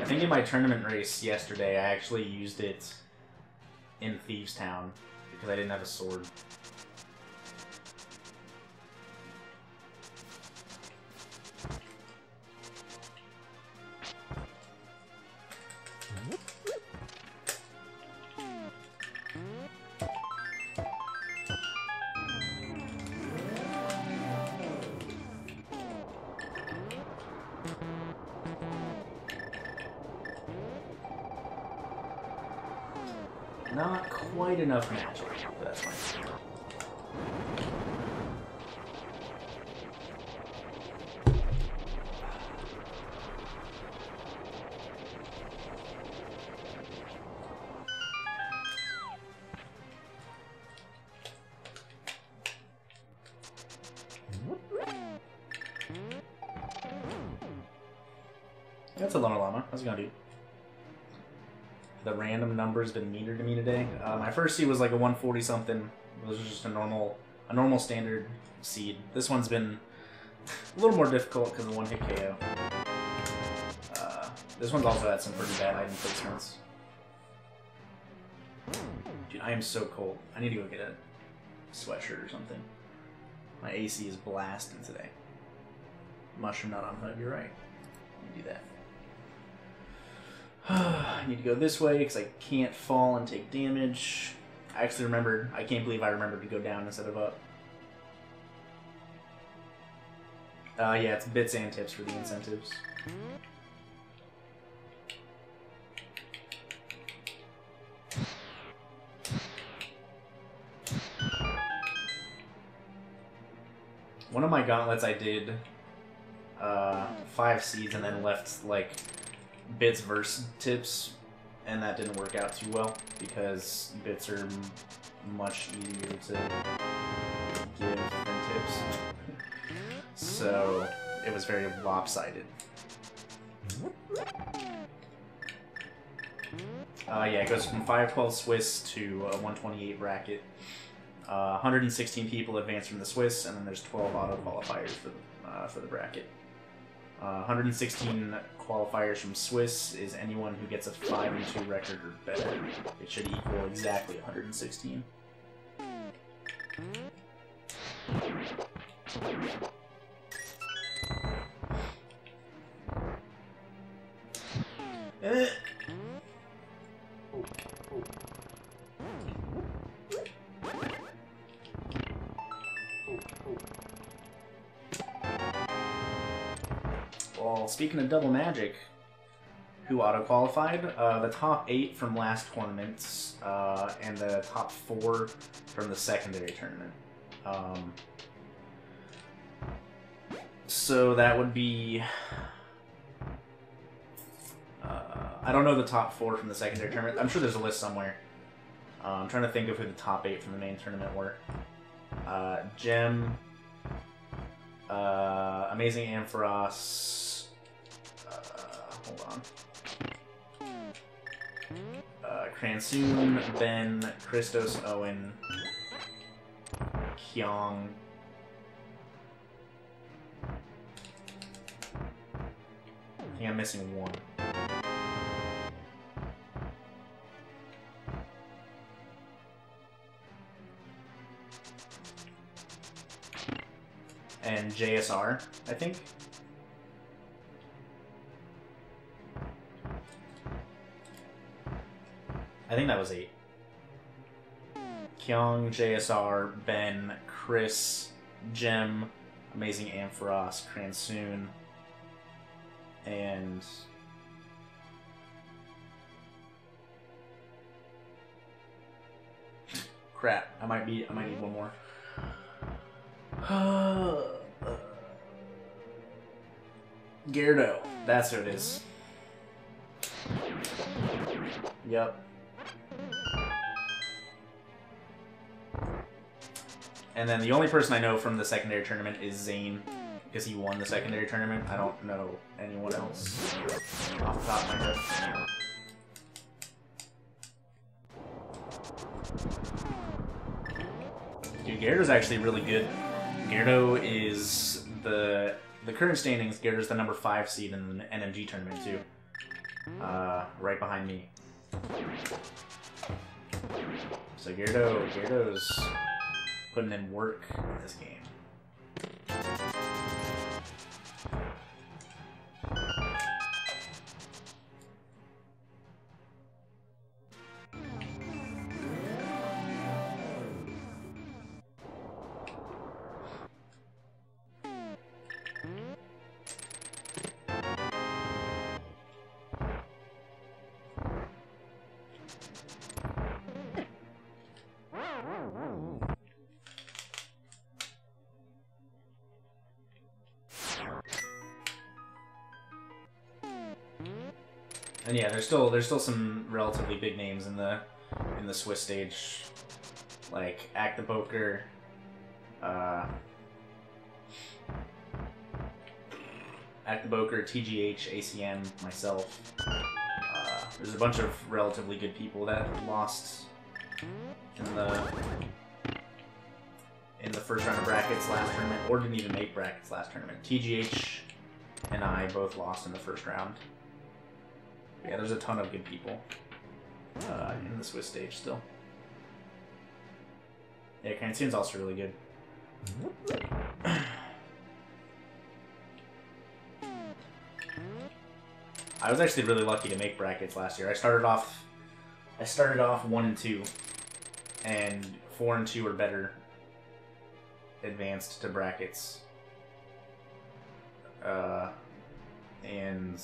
Speaker 1: think in my tournament race yesterday, I actually used it in Thieves Town because I didn't have a sword. Not quite enough magic, but that's fine. That's a loner llama. How's it gonna do? The random number's been meaner to me today. My first seed was like a 140 something. It was just a normal standard seed. This one's been a little more difficult because of one hit KO. This one's also had some pretty bad item placements. Dude, I am so cold. I need to go get a sweatshirt or something. My AC is blasting today. Mushroom not on HUD, you're right. Let me do that. I need to go this way because I can't fall and take damage. I actually remembered. I can't believe I remembered to go down instead of up. Yeah, it's bits and tips for the incentives. One of my gauntlets I did 5 seeds and then left like bits versus tips, and that didn't work out too well because bits are much easier to give than tips. So it was very lopsided. Yeah, it goes from 512 Swiss to a 128 bracket. 116 people advance from the Swiss, and then there's 12 auto qualifiers for the bracket. 116 qualifiers from Swiss is anyone who gets a 5-2 record or better. It should equal exactly 116. Well, speaking of double magic, who auto-qualified? The top 8 from last tournament, and the top 4 from the secondary tournament. So that would be... I don't know the top 4 from the secondary tournament. I'm sure there's a list somewhere. I'm trying to think of who the top 8 from the main tournament were. Gem, Amazing Ampharos, hold on. Cransoon, Ben, Christos, Owen, Kyong. I think I'm missing one. And JSR, I think. I think that was 8. Kyung, JSR, Ben, Chris, Gem, Amazing Ampharos, Cransoon, and crap. I might need one more. Gyarados. That's who it is. Yep. And then the only person I know from the secondary tournament is Zane, because he won the secondary tournament. I don't know anyone else off the top of my head. Dude, Gyarados actually really good. Gyarados is the current standings. Gyarados is the number 5 seed in the NMG tournament too. Right behind me. So Gyarados putting in work in this game. And yeah, there's still some relatively big names in the Swiss stage, like ALttP, ALttP, TGH, ACM, myself. There's a bunch of relatively good people that lost in the first round of brackets last tournament, or didn't even make brackets last tournament. TGH and I both lost in the first round. Yeah, there's a ton of good people in the Swiss stage still. Yeah, Cranston's also really good. I was actually really lucky to make brackets last year. I started off 1 and 2, and 4 and 2 or better advanced to brackets. And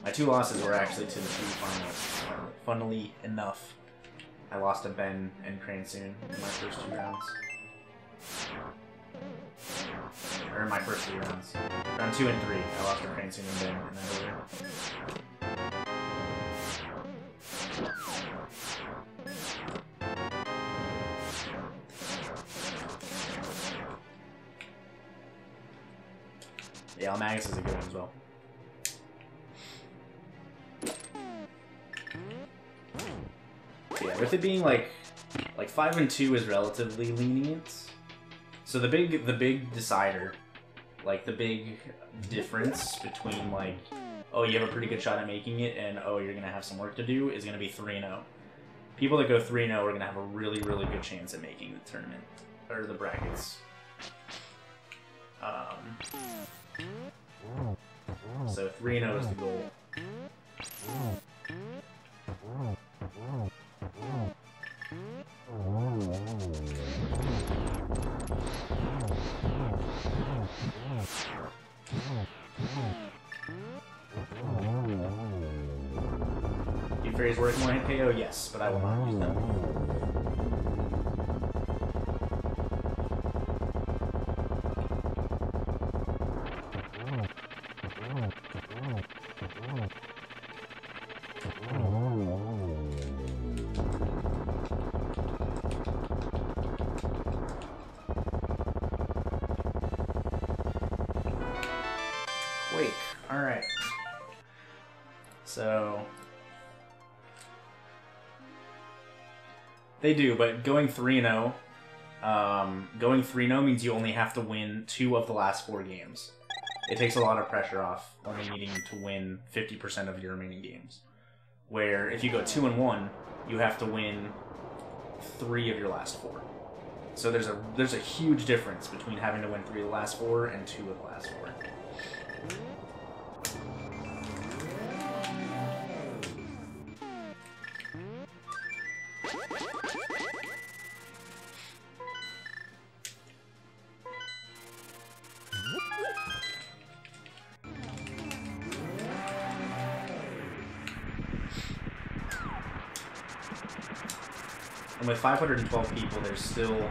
Speaker 1: my 2 losses were actually to the 2 finalists. Funnily enough, I lost to Ben and Cranston in my first 2 rounds. Or in my first 3 rounds. Round 2 and 3, I lost to Cranston and Ben, and then yeah, Magus is a good one as well. Yeah, with it being like 5 and 2 is relatively lenient. So the big decider, like the big difference between like, oh, you have a pretty good shot at making it, and oh, you're gonna have some work to do, is gonna be 3-0. People that go 3-0 are gonna have a really good chance at making the tournament or the brackets. So 3-0 is the goal. Do fairies work more in KO? Yes, but I will not use them. Wait, alright. So they do, but going 3-0, means you only have to win 2 of the last 4 games. It takes a lot of pressure off only needing to win 50% of your remaining games. Where if you go 2-1, you have to win 3 of your last 4. So there's a huge difference between having to win 3 of the last 4 and 2 of the last 4. And with 512 people, there's still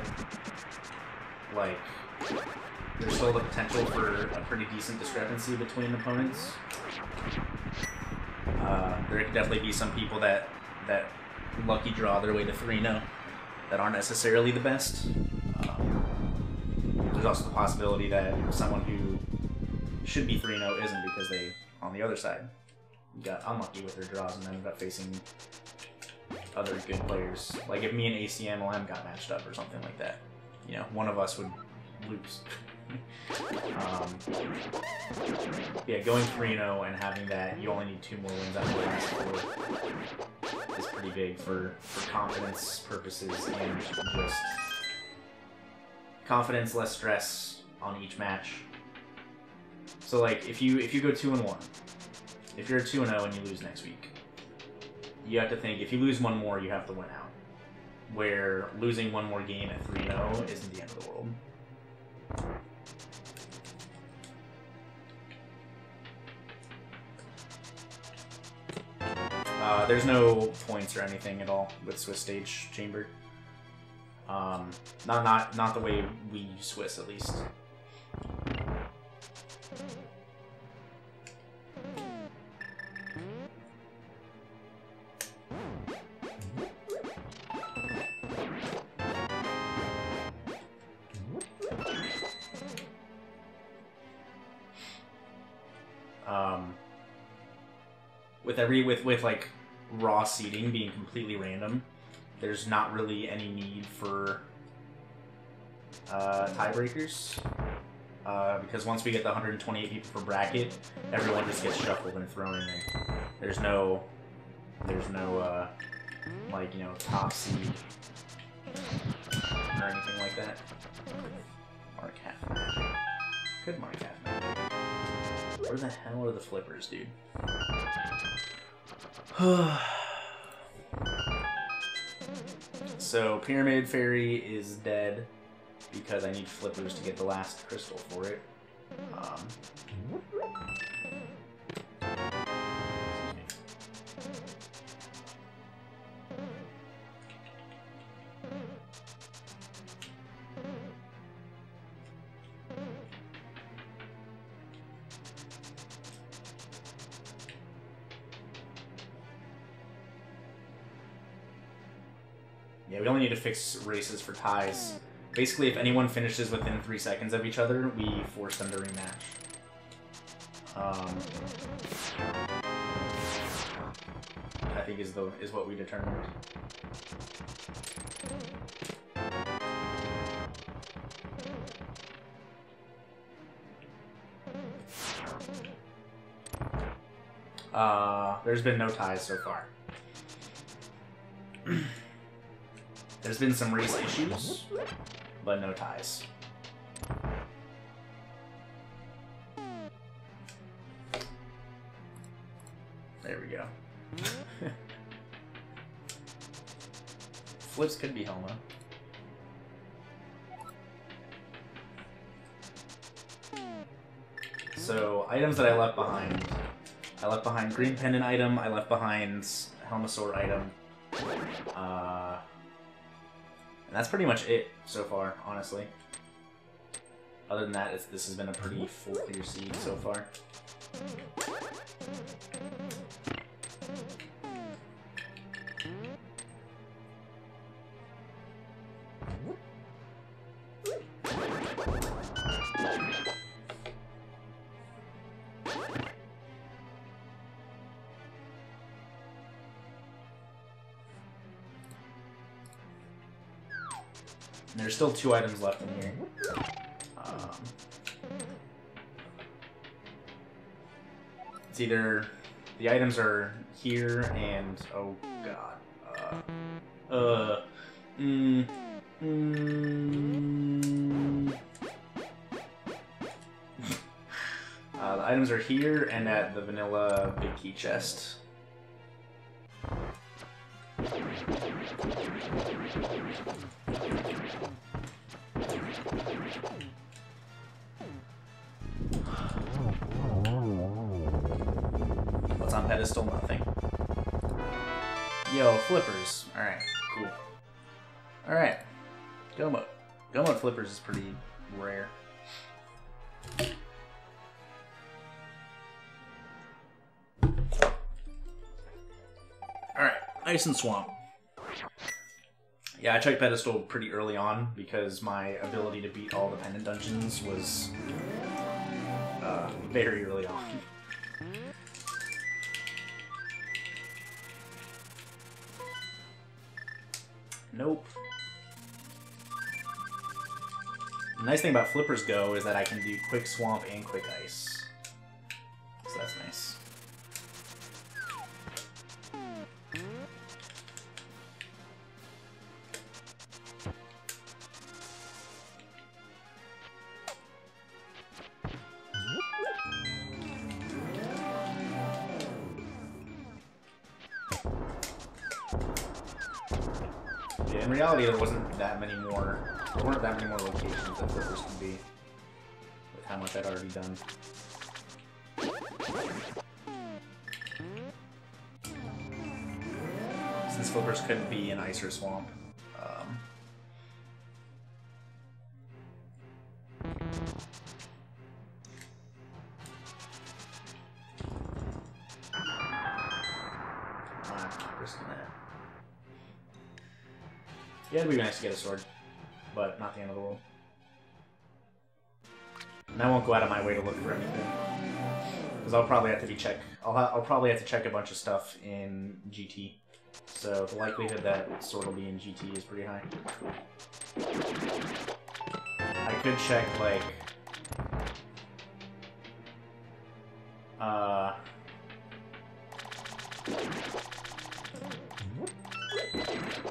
Speaker 1: the potential for a pretty decent discrepancy between opponents. There could definitely be some people that lucky draw their way to 3-0 that aren't necessarily the best. There's also the possibility that someone who should be 3-0 isn't because they, on the other side, got unlucky with their draws and ended up facing other good players. Like if me and ACMLM got matched up or something like that, you know, one of us would lose. Yeah, going 3-0 and having that, you only need 2 more wins out of the last 4 is pretty big for confidence purposes and just confidence, less stress on each match. So like if you go 2-1, if you're 2-0 and you lose next week, you have to think, if you lose 1 more, you have to win out. Where losing 1 more game at 3-0 isn't the end of the world. There's no points or anything at all with Swiss Stage Chamber. Not the way we use Swiss, at least. With like raw seeding being completely random, there's not really any need for tiebreakers. Because once we get the 128 people per bracket, everyone just gets shuffled and thrown in there. There's no like, you know, top seed or anything like that. Mark half magic. Could mark half magic. Where the hell are the flippers, dude? So Pyramid Fairy is dead because I need flippers to get the last crystal for it. Yeah, we only need to fix races for ties. Basically, if anyone finishes within 3 seconds of each other, we force them to rematch. I think is what we determined. There's been no ties so far. There's been some race issues, but no ties. There we go. Flips could be Helma. So, items that I left behind. I left behind green pendant item, I left behind Helmasaur item. And that's pretty much it so far, honestly. Other than that, this has been a pretty full clear seed so far. And there's still 2 items left in here. It's either the items are here and oh god, the items are here and at the vanilla big key chest. What's on pedestal? Nothing. Yo, flippers. Alright, cool. Alright. Go mode. Go mode flippers is pretty rare. Alright, Ice and Swamp. Yeah, I checked pedestal pretty early on because my ability to beat all the pendant dungeons was very early on. Nope. The nice thing about Flippers Go is that I can do Quick Swamp and Quick Ice. So that's nice. In reality, there weren't that many more locations that Flippers can be with how much I'd already done. Since Flippers couldn't be an Ice or Swamp. I'm not risking that. Yeah, it'd be nice to get a sword, but not the end of the world. And I won't go out of my way to look for anything. Because I'll probably have to I'll probably have to check a bunch of stuff in GT. So the likelihood that sword will be in GT is pretty high. I could check like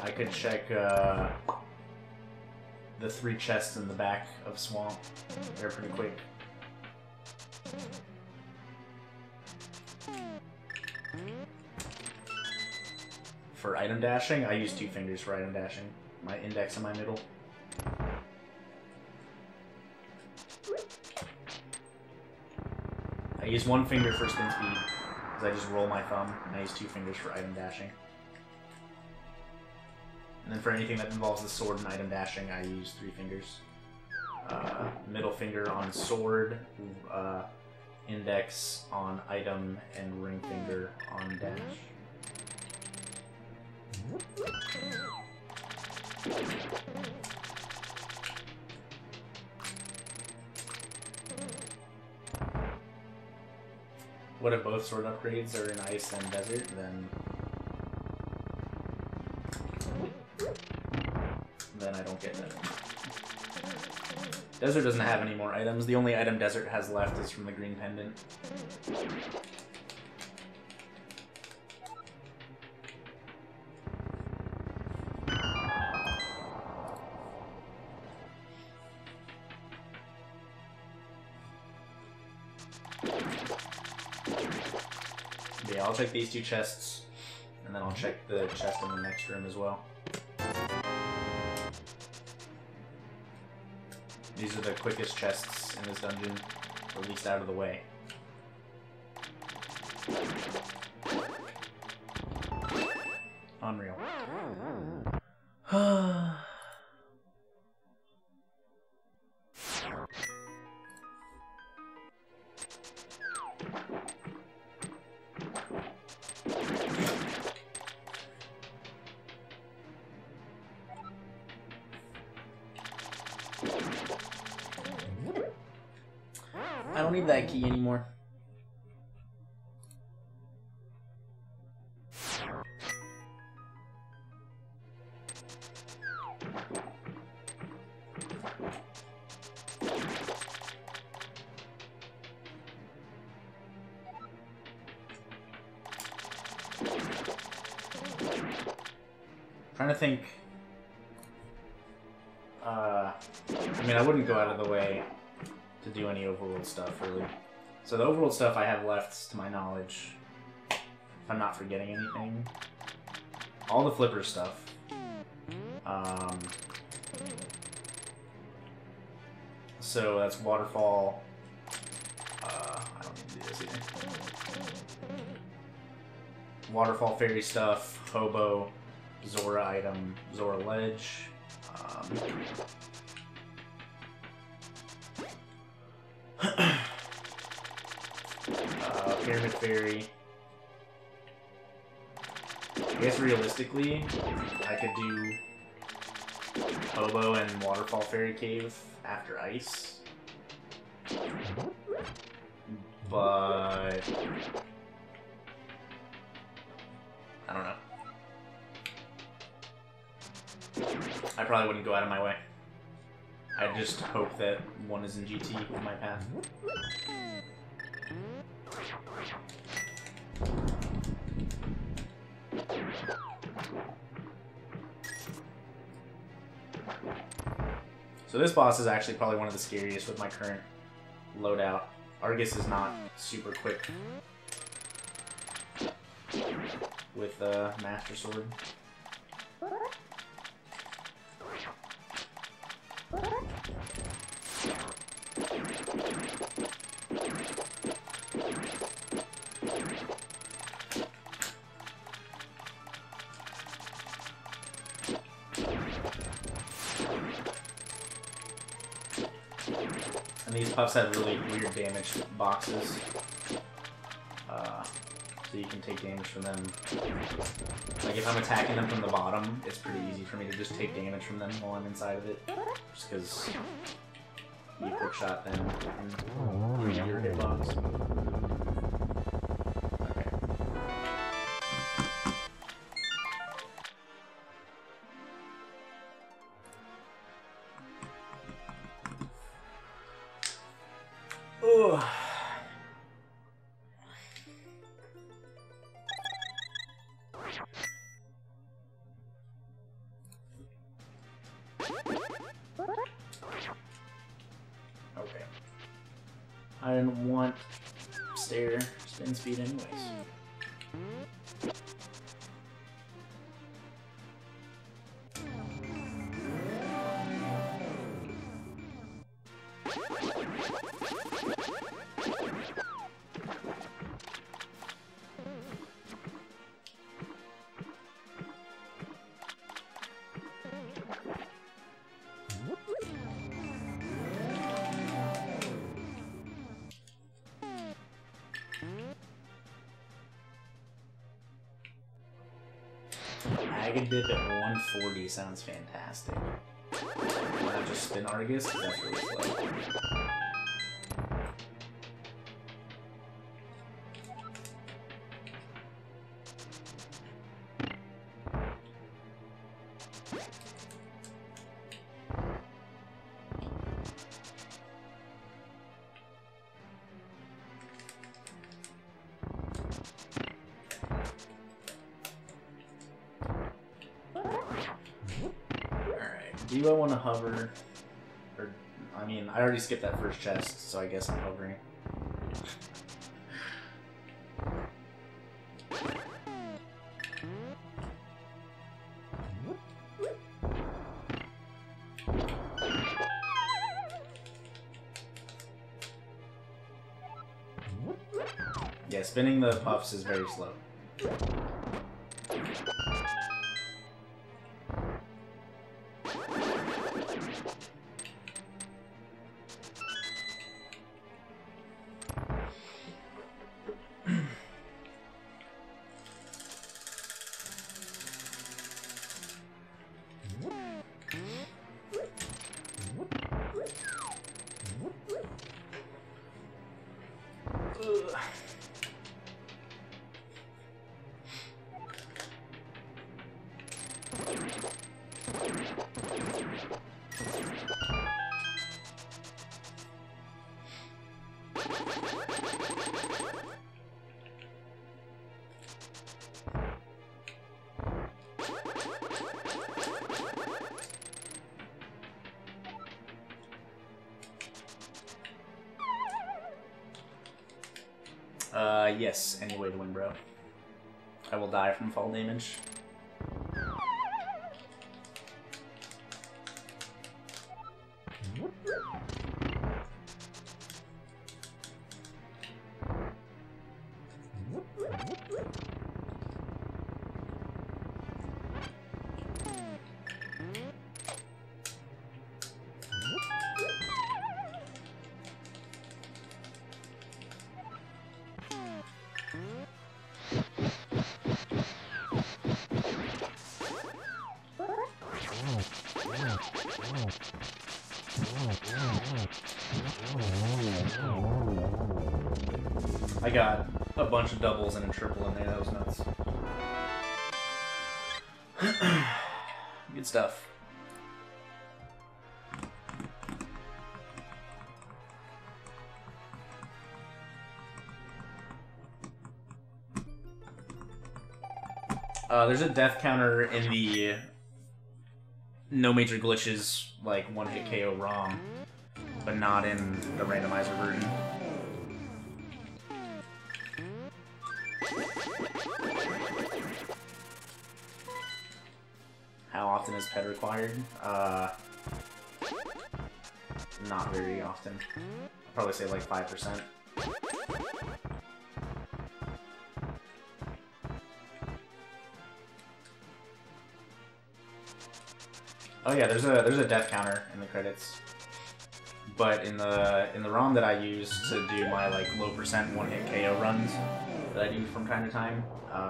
Speaker 1: I could check the 3 chests in the back of Swamp. They're pretty quick. For item dashing, I use 2 fingers for item dashing. My index and my middle. I use 1 finger for spin speed, because I just roll my thumb, and I use 2 fingers for item dashing. And then for anything that involves the sword and item dashing, I use 3 fingers. Middle finger on sword, index on item, and ring finger on dash. What if both sword upgrades are in ice and desert? Then I don't get that. Desert doesn't have any more items. The only item desert has left is from the green pendant. Yeah, I'll check these 2 chests, and then I'll check the chest in the next room as well. These are the quickest chests in this dungeon, or at least out of the way. Unreal. I don't need that key anymore. Trying to think. I mean, I wouldn't go out of the way to do any overworld stuff, really. So the overworld stuff I have left, to my knowledge, if I'm not forgetting anything. All the flipper stuff. So that's waterfall. I don't need to do this either. Waterfall fairy stuff, hobo, Zora item, Zora ledge. Pyramid fairy. I guess realistically, I could do hobo and waterfall fairy cave after ice, but I don't know. I probably wouldn't go out of my way. I just hope that one is in GT in my path. So this boss is actually probably one of the scariest with my current loadout. Argus is not super quick with Master Sword. And these puffs have really weird damage boxes, so you can take damage from them. Like if I'm attacking them from the bottom, it's pretty easy for me to just take damage from them while I'm inside of it, just because you quick shot them and use your hitbox. Ugh. Okay. I didn't want stair spin speed anyways. Ag dip at 140 sounds fantastic. Not just spin Argus, because that's really slow. Do I want to hover? Or, I mean, I already skipped that first chest, so I guess I'm hovering. Yeah, spinning the puffs is very slow. Yes, any way to win, bro. I will die from fall damage. I got a bunch of doubles and a triple in there. That was nuts. Good stuff. There's a death counter in the no major glitches, like one hit KO ROM, but not in the randomizer version. How often is pet required? Not very often. I'd probably say like 5%. Oh yeah, there's a death counter in the credits, but in the ROM that I use to do my like low percent one hit KO runs that I do from time to time,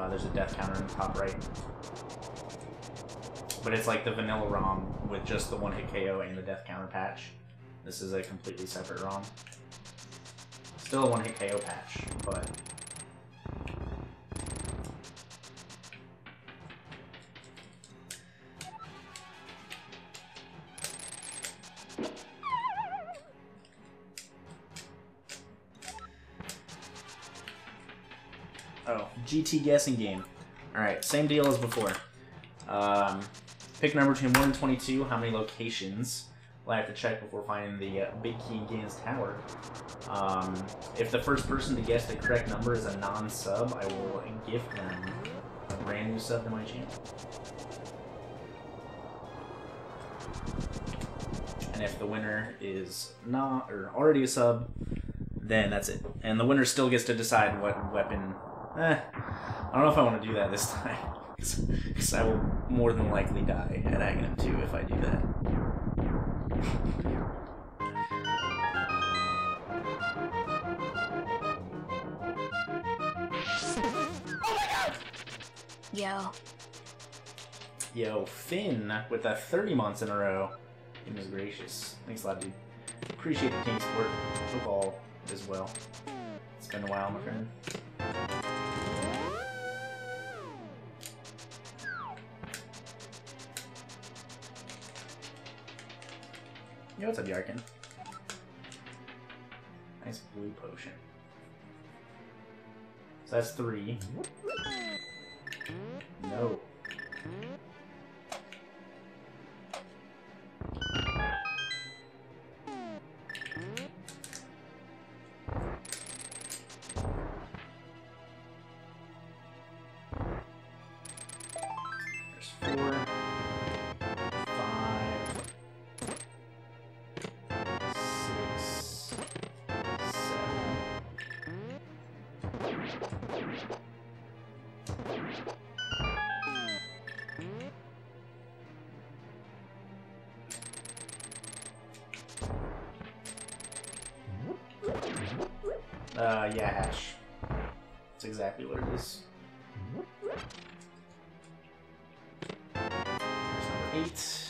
Speaker 1: there's a death counter in the top right. But it's like the vanilla ROM with just the one hit KO and the death counter patch. This is a completely separate ROM. Still a one hit KO patch, but. Oh, GT guessing game. Alright, same deal as before. Pick a number between 1 and 22. How many locations will I have to check before finding the big key in Gaines Tower? If the first person to guess the correct number is a non-sub, I will gift them a brand new sub to my channel. And if the winner is not, or already a sub, then that's it. And the winner still gets to decide what weapon... I don't know if I want to do that this time. Because I will more than likely die at Aghanim 2 if I do that.
Speaker 3: Yo.
Speaker 1: Yo, Finn with that 30 months in a row. Goodness gracious. Thanks a lot, dude. Appreciate the team support. Hope all is well. It's been a while, my friend. Yo, what's up, Yarkin? Nice blue potion. So that's 3. No. There's 4, 5, 6, 7. Yeah, hash. That's exactly what it is. There's number 8.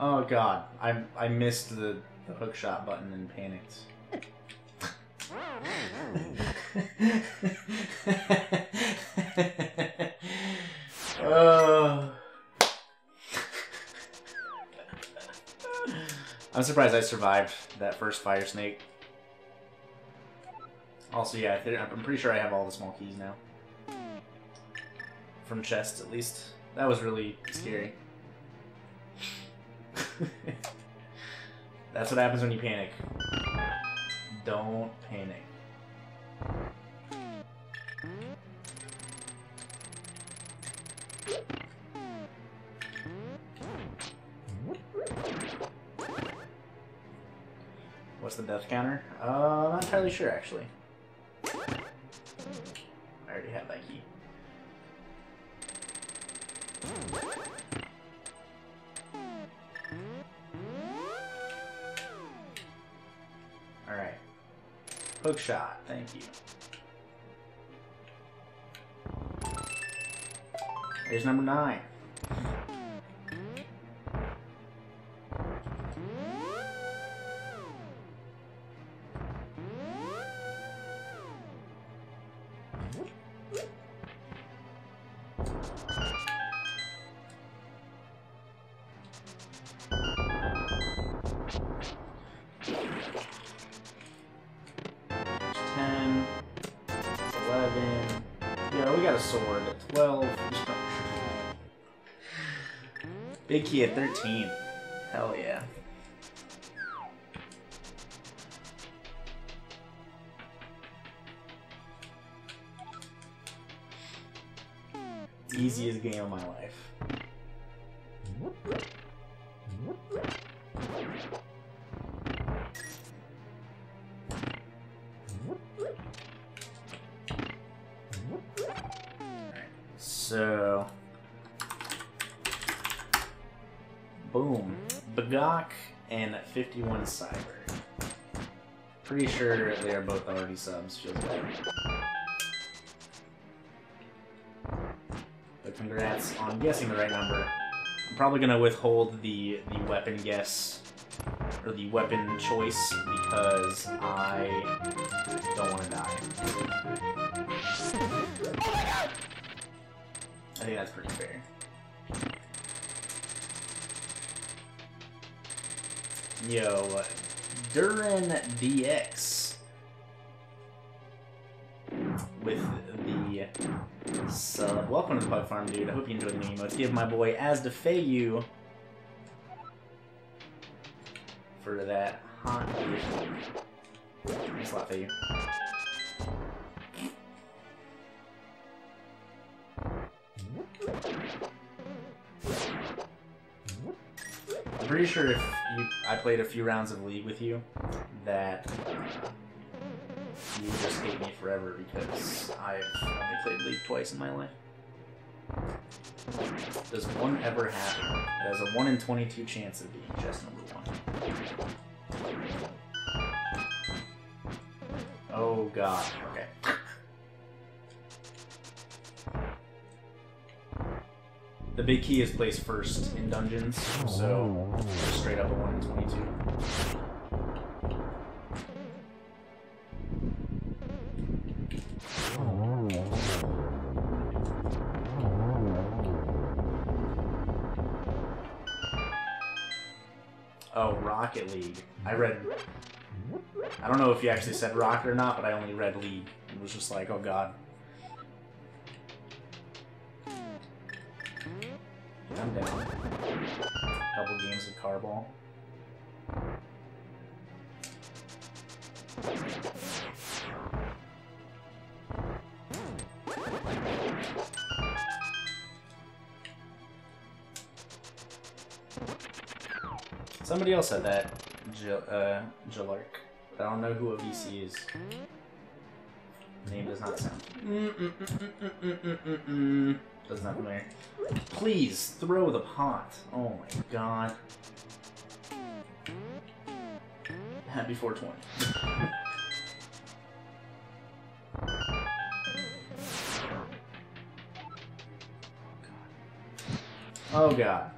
Speaker 1: Oh god, I missed the hook shot button and panicked. I'm surprised I survived that first fire snake. Also, yeah, I'm pretty sure I have all the small keys now. From chests, at least. That was really scary. That's what happens when you panic. Don't panic. What's the death counter? Not entirely sure, actually. I already have that key. Alright. Hook shot, thank you. Here's number 9. Sword at 12. Big key at 13. Hell yeah. Easiest game of my life. So, boom, Bagok and 51 Cyber. Pretty sure they are both already subs, feels bad. But Congrats on guessing the right number. I'm probably gonna withhold the weapon guess, or the weapon choice, because I don't want to die. I think that's pretty fair. Yo, Duran DX with the sub. Welcome to the Pug Farm, dude. I hope you enjoyed the new emotes. Give my boy ASDefayu for that hot edition. Thanks a lot, Fayu. I'm pretty sure if I played a few rounds of League with you, that you just hate me forever because I've only played League twice in my life. Does one ever happen? It has a 1 in 22 chance of being chest number 1. Oh god, okay. The big key is placed first in dungeons, so straight up a 1 in 22. Oh, Rocket League. I don't know if you actually said Rocket or not, but I only read League. It was just like, oh god. I'm down. Couple games of Carball. Somebody else said that, Jalark. I don't know who a VC is. Name does not sound. Doesn't have familiar. Please throw the pot. Oh my god. Happy 420. Oh god.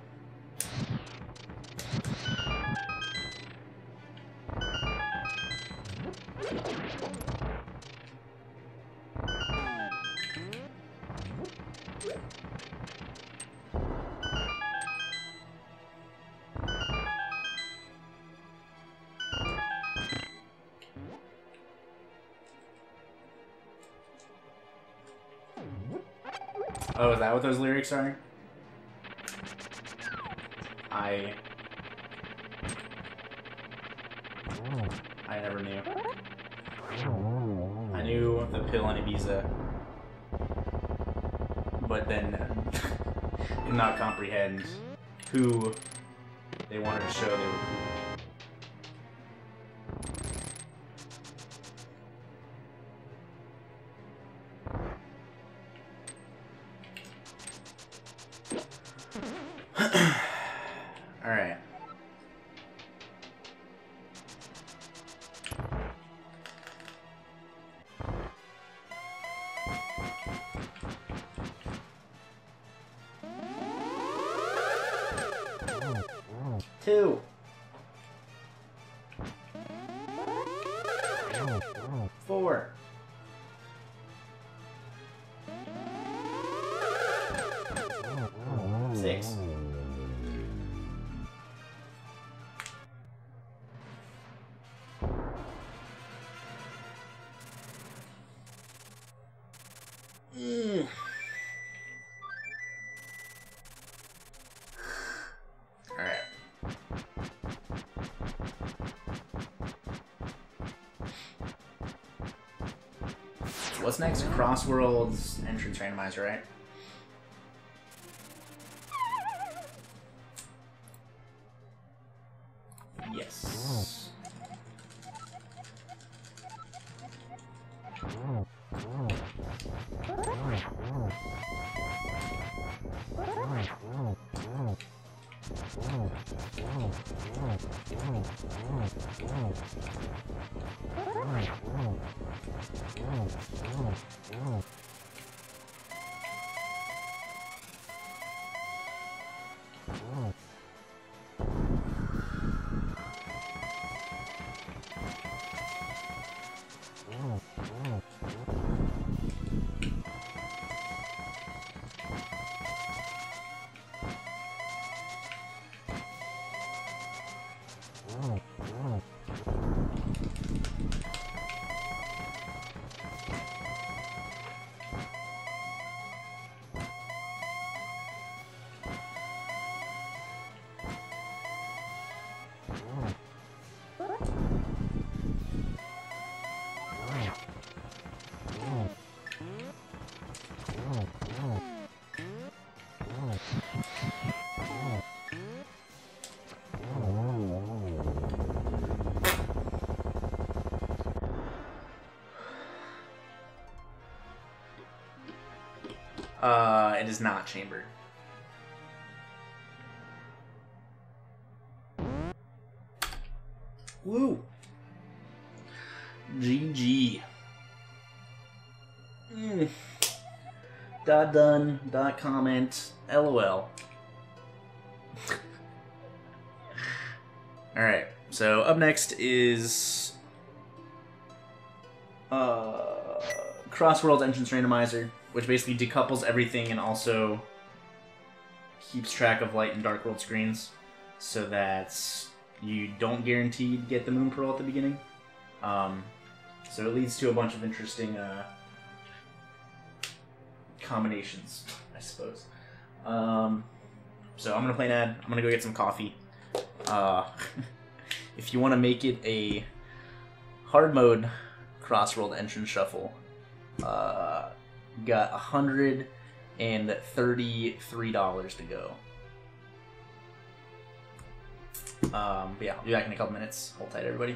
Speaker 1: Oh, is that what those lyrics are? I never knew. I knew the pill in Ibiza, but then could not comprehend who they wanted to show they were cool. Alright. Two. Four. Six. Alright. What's next? Crossworlds entrance randomizer, right? Yes. It is not chamber. Woo! GG. Dot done. Dot comment. LOL. Alright, so up next is Crossworld Entrance Randomizer, which basically decouples everything and also keeps track of light and dark world screens so that you don't guaranteed get the Moon Pearl at the beginning. So it leads to a bunch of interesting combinations, I suppose. So I'm gonna play an ad. I'm gonna go get some coffee. If you want to make it a hard mode Crossworld Entrance Shuffle, got $133 to go. But yeah, I'll be back in a couple minutes. Hold tight, everybody.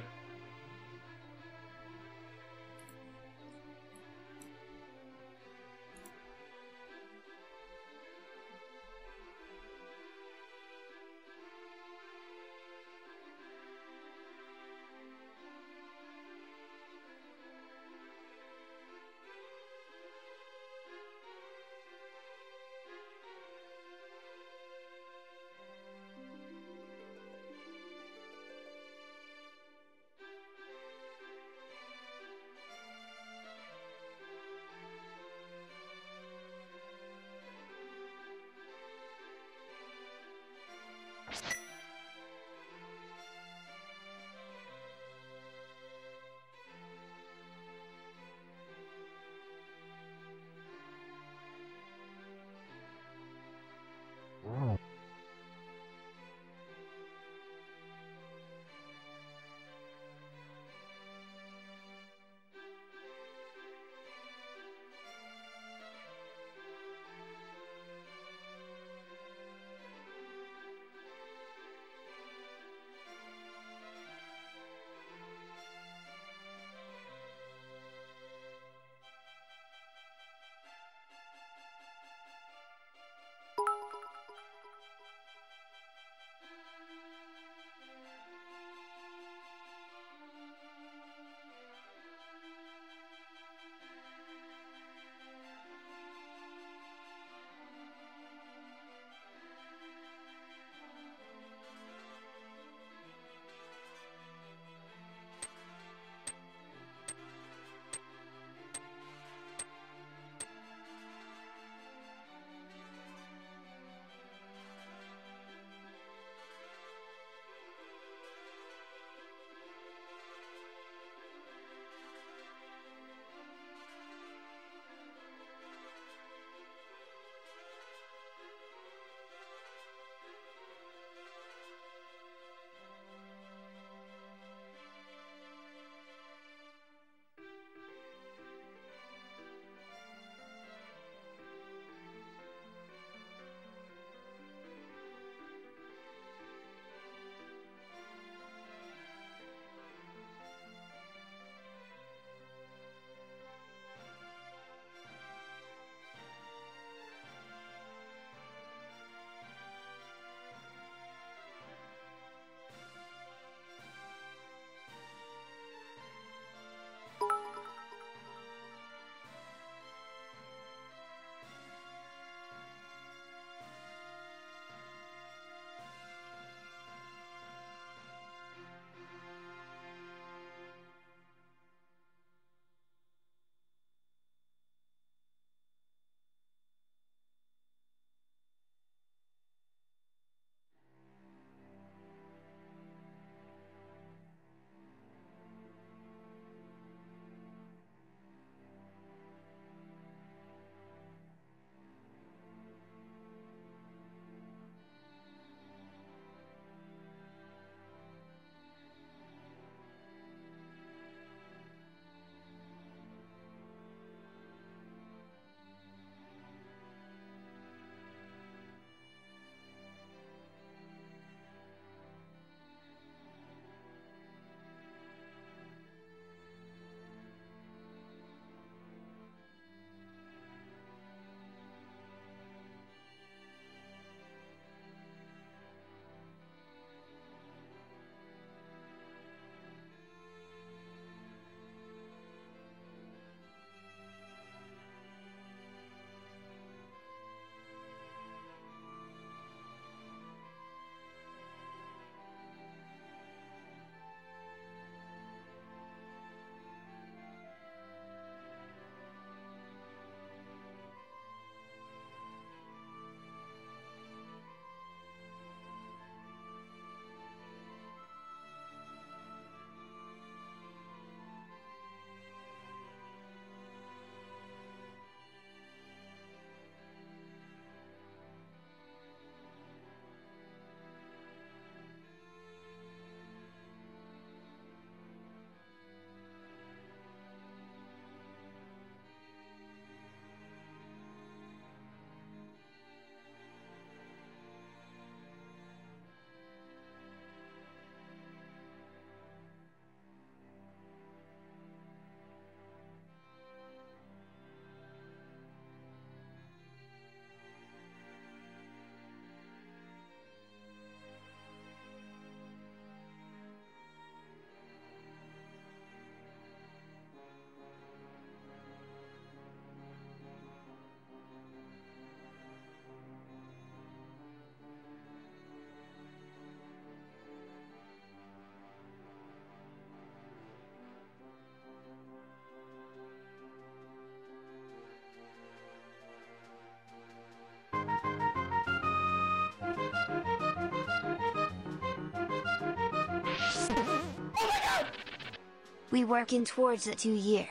Speaker 3: We working towards it 2 year.